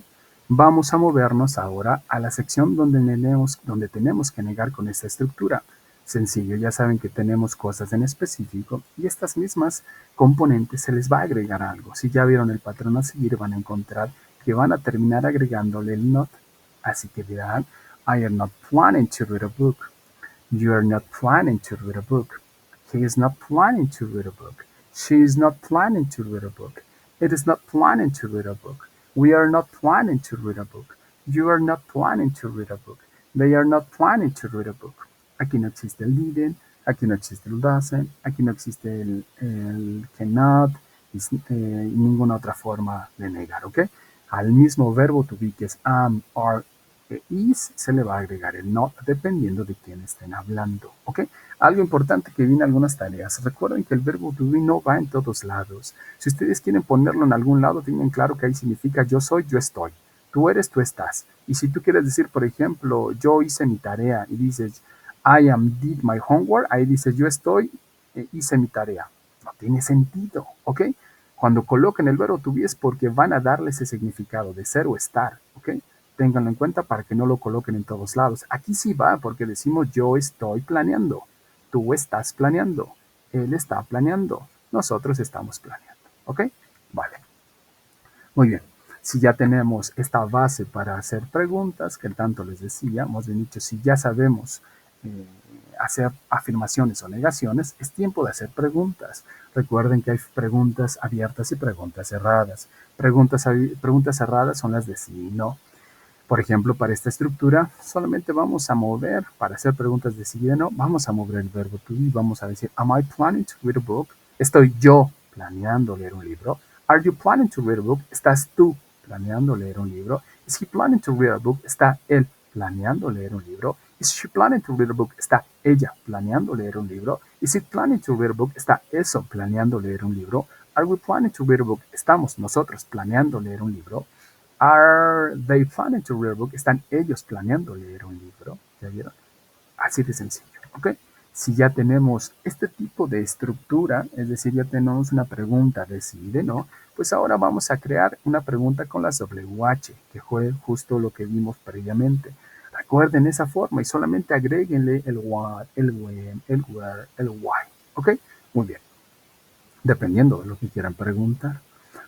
Vamos a movernos ahora a la sección donde tenemos que negar con esta estructura. Sencillo, ya saben que tenemos cosas en específico y estas mismas componentes se les va a agregar algo. Si ya vieron el patrón a seguir, van a encontrar que van a terminar agregándole el not. Así que dirán, I am not planning to read a book. You are not planning to read a book. He is not planning to read a book. She is not planning to read a book. It is not planning to read a book. We are not planning to read a book. You are not planning to read a book. They are not planning to read a book. Aquí no existe el didn't, aquí no existe el doesn't, aquí no existe el cannot y ninguna otra forma de negar, ¿ok? Al mismo verbo to be que es am, are, is, se le va a agregar el not dependiendo de quién estén hablando, ¿ok? Algo importante que viene en algunas tareas. Recuerden que el verbo to be no va en todos lados. Si ustedes quieren ponerlo en algún lado, tengan claro que ahí significa yo soy, yo estoy. Tú eres, tú estás. Y si tú quieres decir, por ejemplo, yo hice mi tarea y dices, I am did my homework, ahí dices, yo estoy, hice mi tarea. No tiene sentido, ¿ok? Cuando coloquen el verbo to be es porque van a darle ese significado de ser o estar, ¿ok? Ténganlo en cuenta para que no lo coloquen en todos lados. Aquí sí va porque decimos yo estoy planeando, tú estás planeando, él está planeando, nosotros estamos planeando, ¿ok? Vale. Muy bien. Si ya tenemos esta base para hacer preguntas, que tanto les decía, hemos dicho, si ya sabemos hacer afirmaciones o negaciones, es tiempo de hacer preguntas. Recuerden que hay preguntas abiertas y preguntas cerradas. Preguntas cerradas son las de sí y no. Por ejemplo, para esta estructura, solamente vamos a mover, para hacer preguntas de sí y de no, vamos a mover el verbo to be, vamos a decir, am I planning to read a book? ¿Estoy yo planeando leer un libro? Are you planning to read a book? ¿Estás tú planeando leer un libro? Is he planning to read a book? ¿Está él planeando leer un libro? Is she planning to read a book? ¿Está ella planeando leer un libro? Is it planning to read a book? ¿Está eso planeando leer un libro? Are we planning to read a book? ¿Estamos nosotros planeando leer un libro? Are they planning to read a book? ¿Están ellos planeando leer un libro? ¿Ya vieron? Así de sencillo, ¿ok? Si ya tenemos este tipo de estructura, es decir, ya tenemos una pregunta de sí y de no, pues ahora vamos a crear una pregunta con las WH, que fue justo lo que vimos previamente. Recuerden esa forma y solamente agréguenle el what, el when, el where, el why, ¿ok? Muy bien, dependiendo de lo que quieran preguntar.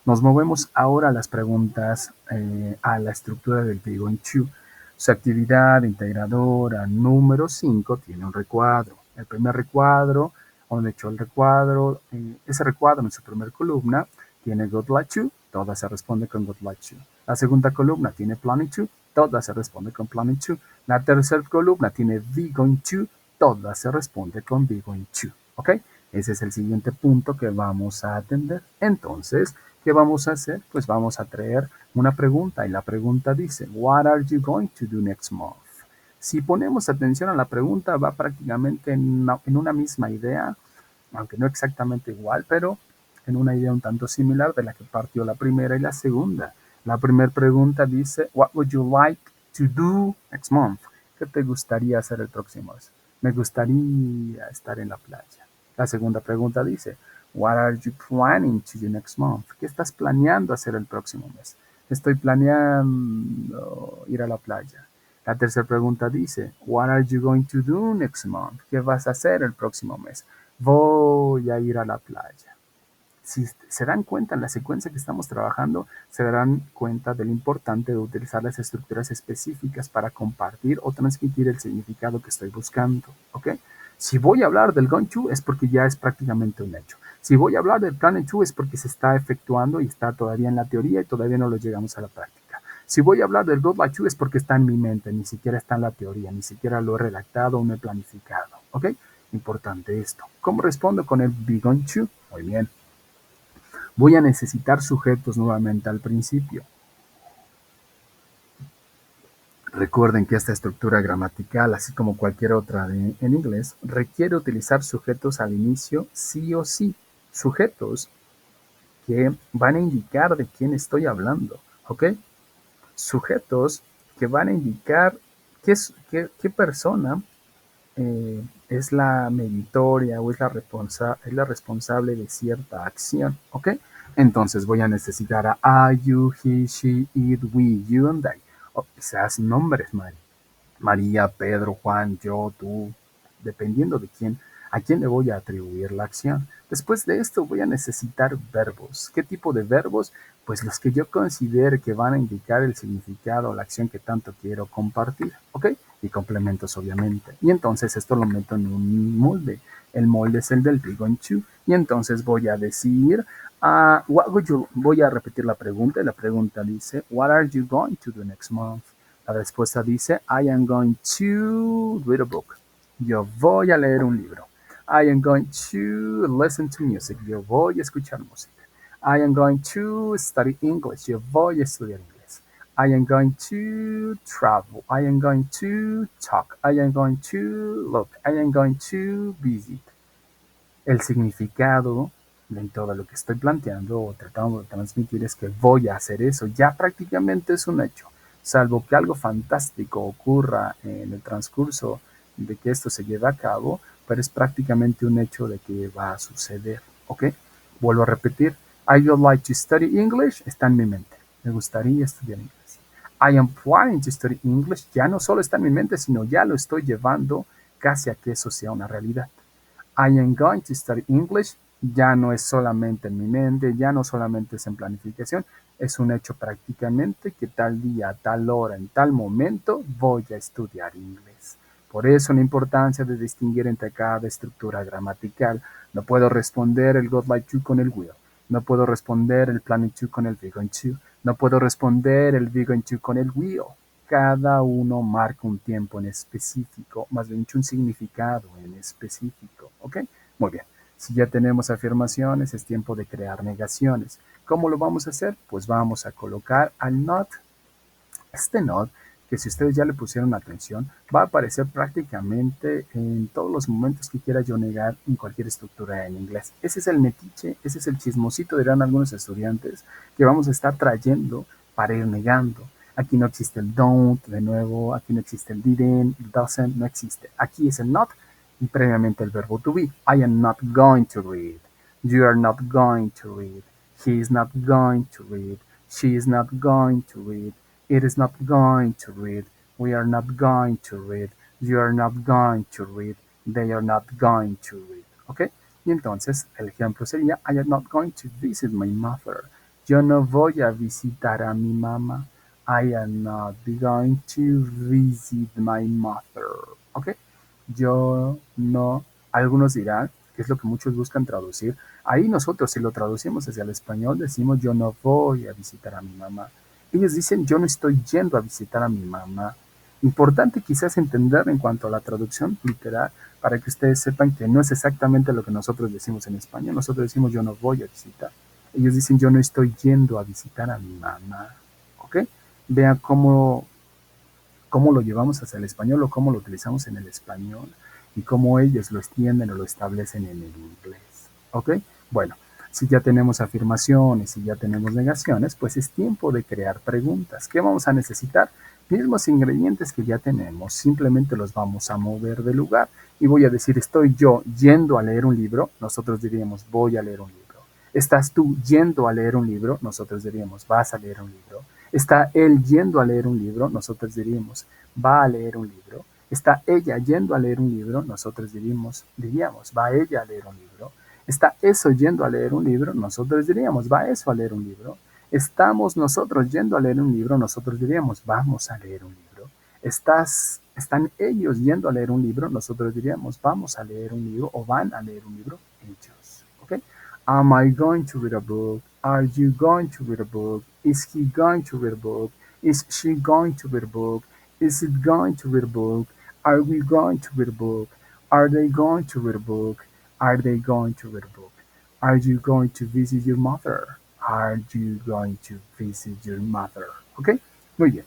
Nos movemos ahora a las preguntas, a la estructura del be going to. Su actividad integradora número 5 tiene un recuadro. El primer recuadro, donde echó el recuadro, ese recuadro en su primera columna tiene good like to, toda se responde con good like to. La segunda columna tiene planning to, toda se responde con planning to. La tercera columna tiene be going to, toda se responde con be going to. ¿Ok? Ese es el siguiente punto que vamos a atender. Entonces, ¿qué vamos a hacer? Pues vamos a traer una pregunta y la pregunta dice, What are you going to do next month? Si ponemos atención a la pregunta, va prácticamente en una misma idea, aunque no exactamente igual, pero en una idea un tanto similar de la que partió la primera y la segunda. La primera pregunta dice, What would you like to do next month? ¿Qué te gustaría hacer el próximo mes? Me gustaría estar en la playa. La segunda pregunta dice, What are you planning to do next month? ¿Qué estás planeando hacer el próximo mes? Estoy planeando ir a la playa. La tercera pregunta dice, What are you going to do next month? ¿Qué vas a hacer el próximo mes? Voy a ir a la playa. Si se dan cuenta en la secuencia que estamos trabajando, se darán cuenta de lo importante de utilizar las estructuras específicas para compartir o transmitir el significado que estoy buscando, ¿ok? Si voy a hablar del going to es porque ya es prácticamente un hecho. Si voy a hablar del planning to es porque se está efectuando y está todavía en la teoría y todavía no lo llegamos a la práctica. Si voy a hablar del go like to es porque está en mi mente, ni siquiera está en la teoría, ni siquiera lo he redactado o me he planificado, ¿ok? Importante esto. ¿Cómo respondo con el be going to? Muy bien. Voy a necesitar sujetos nuevamente al principio. Recuerden que esta estructura gramatical, así como cualquier otra en inglés, requiere utilizar sujetos al inicio sí o sí. Sujetos que van a indicar de quién estoy hablando, ¿ok? Sujetos que van a indicar qué persona es la meritoria o es la responsable de cierta acción, ¿ok? Entonces voy a necesitar a I, you, he, she, it, we, you and I. O quizás nombres, María, Pedro, Juan, yo, tú, dependiendo de quién, a quién le voy a atribuir la acción. Después de esto voy a necesitar verbos. ¿Qué tipo de verbos? Pues los que yo considere que van a indicar el significado o la acción que tanto quiero compartir, ¿ok? Y complementos, obviamente. Y entonces esto lo meto en un molde. El molde es el del be going to. Y entonces voy a decir, voy a repetir la pregunta. Y la pregunta dice, what are you going to do next month? La respuesta dice, I am going to read a book. Yo voy a leer un libro. I am going to listen to music. Yo voy a escuchar música. I am going to study English. Yo voy a estudiar inglés. I am going to travel. I am going to talk. I am going to look. I am going to visit. El significado de todo lo que estoy planteando o tratando de transmitir es que voy a hacer eso. Ya prácticamente es un hecho, salvo que algo fantástico ocurra en el transcurso de que esto se lleve a cabo, pero es prácticamente un hecho de que va a suceder. ¿Ok? Vuelvo a repetir. I would like to study English está en mi mente. Me gustaría estudiar inglés. I am planning to study English ya no solo está en mi mente, sino ya lo estoy llevando casi a que eso sea una realidad. I am going to study English ya no es solamente en mi mente, ya no solamente es en planificación, es un hecho prácticamente que tal día, tal hora, en tal momento voy a estudiar inglés. Por eso la importancia de distinguir entre cada estructura gramatical. No puedo responder el got like to con el will. No puedo responder el planning to con el be going to. No puedo responder el be going to con el will. Cada uno marca un tiempo en específico, más bien dicho, un significado en específico. ¿Ok? Muy bien. Si ya tenemos afirmaciones, es tiempo de crear negaciones. ¿Cómo lo vamos a hacer? Pues vamos a colocar al not. Este not, que si ustedes ya le pusieron atención, va a aparecer prácticamente en todos los momentos que quiera yo negar en cualquier estructura en inglés. Ese es el metiche, ese es el chismosito, dirán algunos estudiantes, que vamos a estar trayendo para ir negando. Aquí no existe el don't, de nuevo, aquí no existe el didn't, el doesn't, no existe. Aquí es el not y previamente el verbo to be. I am not going to read. You are not going to read. He is not going to read. She is not going to read. It is not going to read. We are not going to read. You are not going to read. They are not going to read. ¿Ok? Y entonces el ejemplo sería I am not going to visit my mother. Yo no voy a visitar a mi mamá. I am not going to visit my mother. ¿Ok? Yo no. Algunos dirán, que es lo que muchos buscan traducir. Ahí nosotros, si lo traducimos hacia el español, decimos yo no voy a visitar a mi mamá. Ellos dicen yo no estoy yendo a visitar a mi mamá. Importante quizás entender en cuanto a la traducción literal para que ustedes sepan que no es exactamente lo que nosotros decimos en español. Nosotros decimos yo no voy a visitar. Ellos dicen yo no estoy yendo a visitar a mi mamá. ¿Ok? Vean cómo lo llevamos hacia el español o cómo lo utilizamos en el español y cómo ellos lo extienden o lo establecen en el inglés. ¿Ok? Bueno, si ya tenemos afirmaciones y ya tenemos negaciones, pues es tiempo de crear preguntas. ¿Qué vamos a necesitar? Mismos ingredientes que ya tenemos, simplemente los vamos a mover de lugar. Y voy a decir, estoy yo yendo a leer un libro, nosotros diríamos, voy a leer un libro. ¿Estás tú yendo a leer un libro? Nosotros diríamos, vas a leer un libro. ¿Está él yendo a leer un libro? Nosotros diríamos, va a leer un libro. ¿Está ella yendo a leer un libro? Nosotros diríamos, va ella a leer un libro. ¿Está eso yendo a leer un libro? Nosotros diríamos, va eso a leer un libro. ¿Estamos nosotros yendo a leer un libro? Nosotros diríamos, vamos a leer un libro. ¿Están ellos yendo a leer un libro? Nosotros diríamos, vamos a leer un libro o van a leer un libro ellos. ¿Ok? Am I going to read a book? Are you going to read a book? Is he going to read a book? Is she going to read a book? Is it going to read a book? Are we going to read a book? Are they going to read a book? Are they going to read a book? Are you going to visit your mother? Are you going to visit your mother? ¿Ok? Muy bien.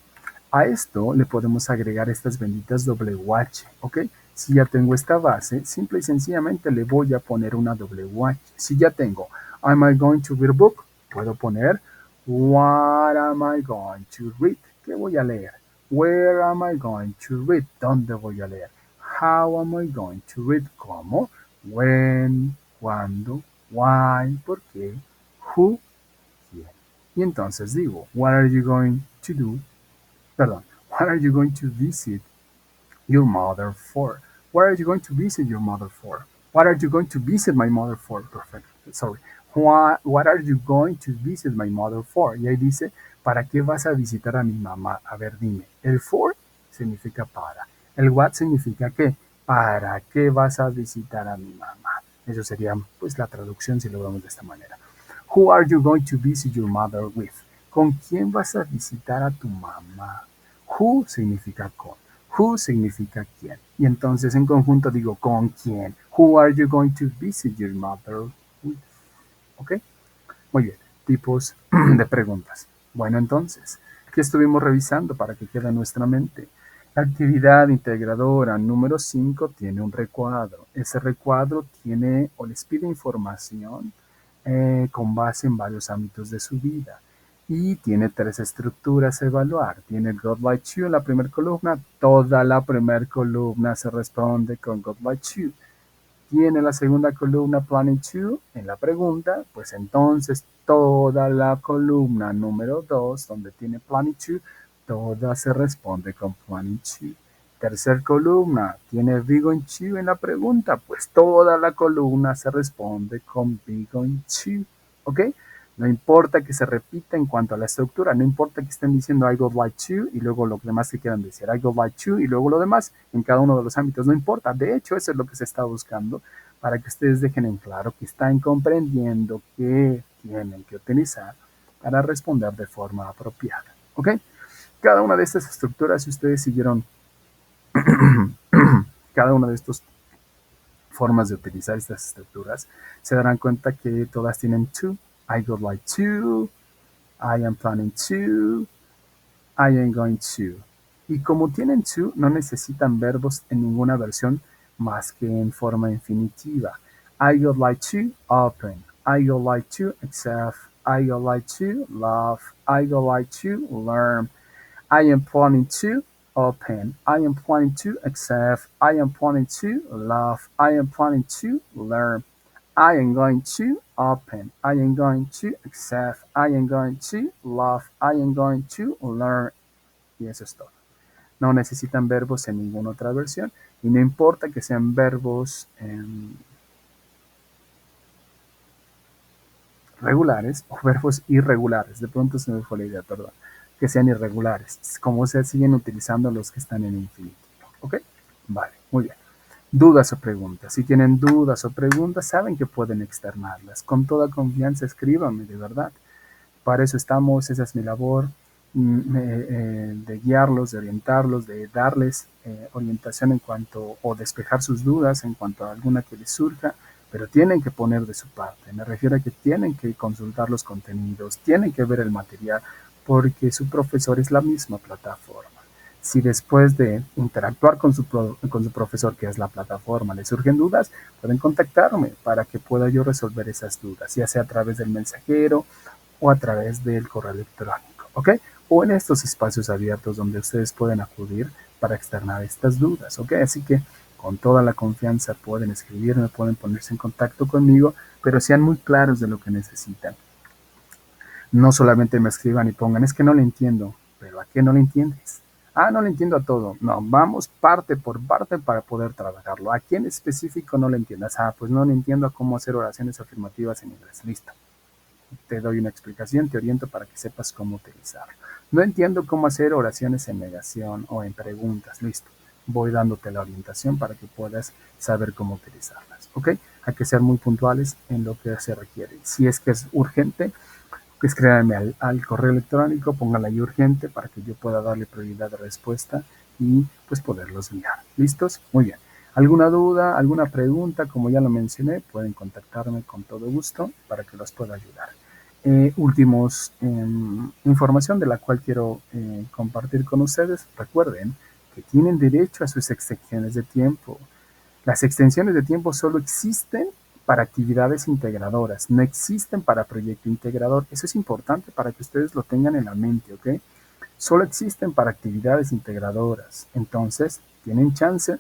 A esto le podemos agregar estas benditas WH, ¿ok? Si ya tengo esta base, simple y sencillamente le voy a poner una WH. Si ya tengo Am I going to read a book? Puedo poner What am I going to read? ¿Qué voy a leer? Where am I going to read? ¿Dónde voy a leer? How am I going to read? ¿Cómo? When, cuándo, why, por qué, who, quién. Y entonces digo, what are you going to do? Perdón, what are you going to visit your mother for? What are you going to visit your mother for? What are you going to visit my mother for? Perfect. Sorry. What are you going to visit my mother for? Y ahí dice, ¿para qué vas a visitar a mi mamá? A ver, dime. El for significa para. El what significa qué. ¿Para qué vas a visitar a mi mamá? Eso sería pues la traducción si lo vemos de esta manera. Who are you going to visit your mother with? ¿Con quién vas a visitar a tu mamá? Who significa con. Who significa quién. Y entonces en conjunto digo con quién. Who are you going to visit your mother with? ¿Ok? Muy bien. Tipos de preguntas. Bueno, entonces, ¿qué estuvimos revisando para que quede en nuestra mente? La actividad integradora número 5 tiene un recuadro. Ese recuadro tiene o les pide información con base en varios ámbitos de su vida. Y tiene 3 estructuras a evaluar. Tiene el God Like You en la primera columna. Toda la primera columna se responde con God Like You. Tiene la segunda columna Planning To en la pregunta, pues entonces toda la columna número 2, donde tiene Planning To, toda se responde con Planning To. Tercer columna, tiene Be Going To en la pregunta, pues toda la columna se responde con Be Going To, ¿ok? No importa que se repita en cuanto a la estructura, no importa que estén diciendo I go like to y luego lo demás que quieran decir I go like to y luego lo demás en cada uno de los ámbitos, no importa. De hecho, eso es lo que se está buscando para que ustedes dejen en claro que están comprendiendo qué tienen que utilizar para responder de forma apropiada. ¿Ok? Cada una de estas estructuras, si ustedes siguieron cada una de estas formas de utilizar estas estructuras, se darán cuenta que todas tienen to. I go like to, I am planning to, I am going to. Y como tienen to, no necesitan verbos en ninguna versión más que en forma infinitiva. I would like to open. I would like to accept. I would like to love. I would like to learn. I am planning to open. I am planning to accept. I am planning to love. I am planning to learn. I am going to open. I am going to accept. I am going to love. I am going to learn. Y eso es todo. No necesitan verbos en ninguna otra versión. Y no importa que sean verbos regulares o verbos irregulares. De pronto se me fue la idea, perdón. Que sean irregulares. Como se siguen utilizando los que están en infinitivo. ¿Ok? Vale, muy bien. Dudas o preguntas. Si tienen dudas o preguntas, saben que pueden externarlas. Con toda confianza, escríbanme, de verdad. Para eso estamos, esa es mi labor, de guiarlos, de orientarlos, de darles orientación en cuanto, o despejar sus dudas en cuanto a alguna que les surja, pero tienen que poner de su parte. Me refiero a que tienen que consultar los contenidos, tienen que ver el material, porque su profesor es la misma plataforma. Si después de interactuar con su profesor, que es la plataforma, les surgen dudas, pueden contactarme para que pueda yo resolver esas dudas, ya sea a través del mensajero o a través del correo electrónico, ¿ok? O en estos espacios abiertos donde ustedes pueden acudir para externar estas dudas, ¿ok? Así que con toda la confianza pueden escribirme, pueden ponerse en contacto conmigo, pero sean muy claros de lo que necesitan. No solamente me escriban y pongan, es que no le entiendo, pero ¿a qué no le entiendes? Ah, no le entiendo a todo. No, vamos parte por parte para poder trabajarlo. ¿A quién específico no le entiendas? Ah, pues no le entiendo a cómo hacer oraciones afirmativas en inglés. Listo. Te doy una explicación, te oriento para que sepas cómo utilizarlo. No entiendo cómo hacer oraciones en negación o en preguntas. Listo. Voy dándote la orientación para que puedas saber cómo utilizarlas. ¿Ok? Hay que ser muy puntuales en lo que se requiere. Si es que es urgente, escríbanme al correo electrónico, pónganla ahí urgente para que yo pueda darle prioridad de respuesta y pues poderlos guiar. ¿Listos? Muy bien. ¿Alguna duda, alguna pregunta? Como ya lo mencioné, pueden contactarme con todo gusto para que los pueda ayudar. últimos información de la cual quiero compartir con ustedes. Recuerden que tienen derecho a sus extensiones de tiempo. Las extensiones de tiempo solo existen para actividades integradoras, no existen para proyecto integrador. Eso es importante para que ustedes lo tengan en la mente, ¿ok? Solo existen para actividades integradoras. Entonces, tienen chance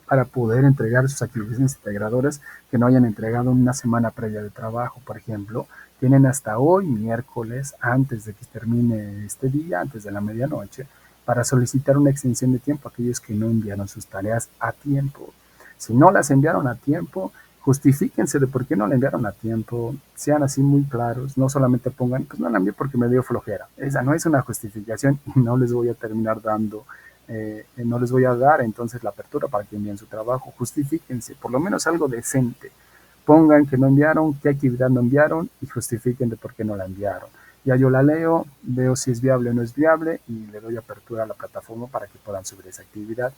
para poder entregar sus actividades integradoras que no hayan entregado una semana previa de trabajo, por ejemplo. Tienen hasta hoy, miércoles, antes de que termine este día, antes de la medianoche, para solicitar una extensión de tiempo a aquellos que no enviaron sus tareas a tiempo. Si no las enviaron a tiempo, justifíquense de por qué no la enviaron a tiempo, sean así muy claros, no solamente pongan, pues no la envié porque me dio flojera. Esa no es una justificación y no les voy a terminar dando, no les voy a dar entonces la apertura para que envíen su trabajo. Justifíquense, por lo menos algo decente. Pongan que no enviaron, qué actividad no enviaron y justifiquen de por qué no la enviaron. Ya yo la leo, veo si es viable o no es viable y le doy apertura a la plataforma para que puedan subir esa actividad.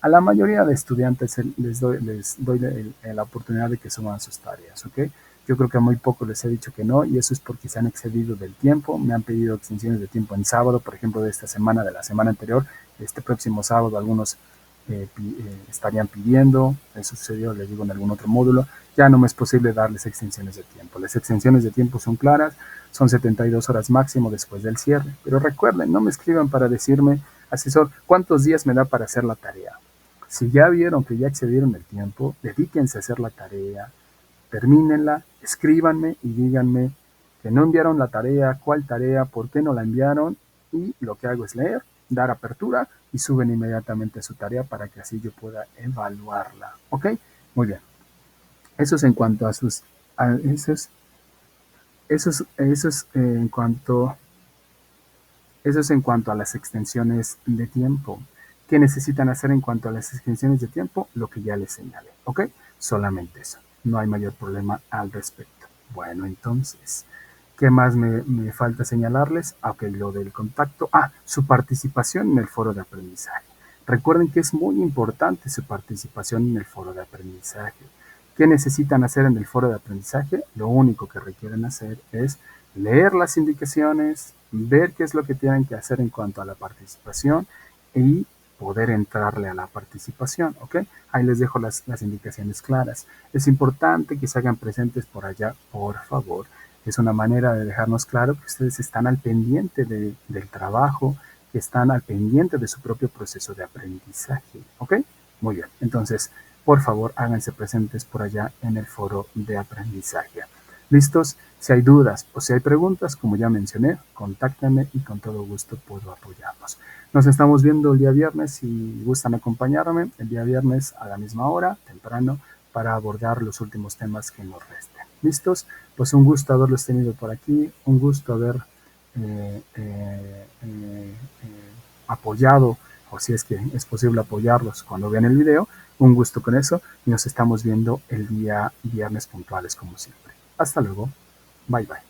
A la mayoría de estudiantes les doy la oportunidad de que suban sus tareas, ¿ok? Yo creo que a muy pocos les he dicho que no y eso es porque se han excedido del tiempo. Me han pedido extensiones de tiempo en sábado, por ejemplo, de esta semana, de la semana anterior. Este próximo sábado algunos estarían pidiendo, eso sucedió, les digo, en algún otro módulo. Ya no me es posible darles extensiones de tiempo. Las extensiones de tiempo son claras, son 72 horas máximo después del cierre. Pero recuerden, no me escriban para decirme, asesor, ¿cuántos días me da para hacer la tarea? Si ya vieron que ya excedieron el tiempo, dedíquense a hacer la tarea, termínenla, escríbanme y díganme que no enviaron la tarea, cuál tarea, por qué no la enviaron y lo que hago es leer, dar apertura y suben inmediatamente su tarea para que así yo pueda evaluarla. ¿Ok? Muy bien. Eso es en cuanto a sus... Eso es en cuanto a las extensiones de tiempo. ¿Qué necesitan hacer en cuanto a las extensiones de tiempo? Lo que ya les señalé, ¿ok? Solamente eso. No hay mayor problema al respecto. Bueno, entonces, ¿qué más me falta señalarles? Ok, lo del contacto. Su participación en el foro de aprendizaje. Recuerden que es muy importante su participación en el foro de aprendizaje. ¿Qué necesitan hacer en el foro de aprendizaje? Lo único que requieren hacer es leer las indicaciones, ver qué es lo que tienen que hacer en cuanto a la participación y poder entrarle a la participación, ¿ok? Ahí les dejo las indicaciones claras. Es importante que se hagan presentes por allá, por favor. Es una manera de dejarnos claro que ustedes están al pendiente del trabajo, que están al pendiente de su propio proceso de aprendizaje, ¿ok? Muy bien, entonces, por favor, háganse presentes por allá en el foro de aprendizaje. ¿Listos? Si hay dudas o si hay preguntas, como ya mencioné, contáctenme y con todo gusto puedo apoyarlos. Nos estamos viendo el día viernes si gustan acompañarme el día viernes a la misma hora, temprano, para abordar los últimos temas que nos resten. ¿Listos? Pues un gusto haberlos tenido por aquí, un gusto haber apoyado, o si es que es posible apoyarlos cuando vean el video. Un gusto con eso y nos estamos viendo el día viernes puntuales como siempre. Hasta luego. Bye bye.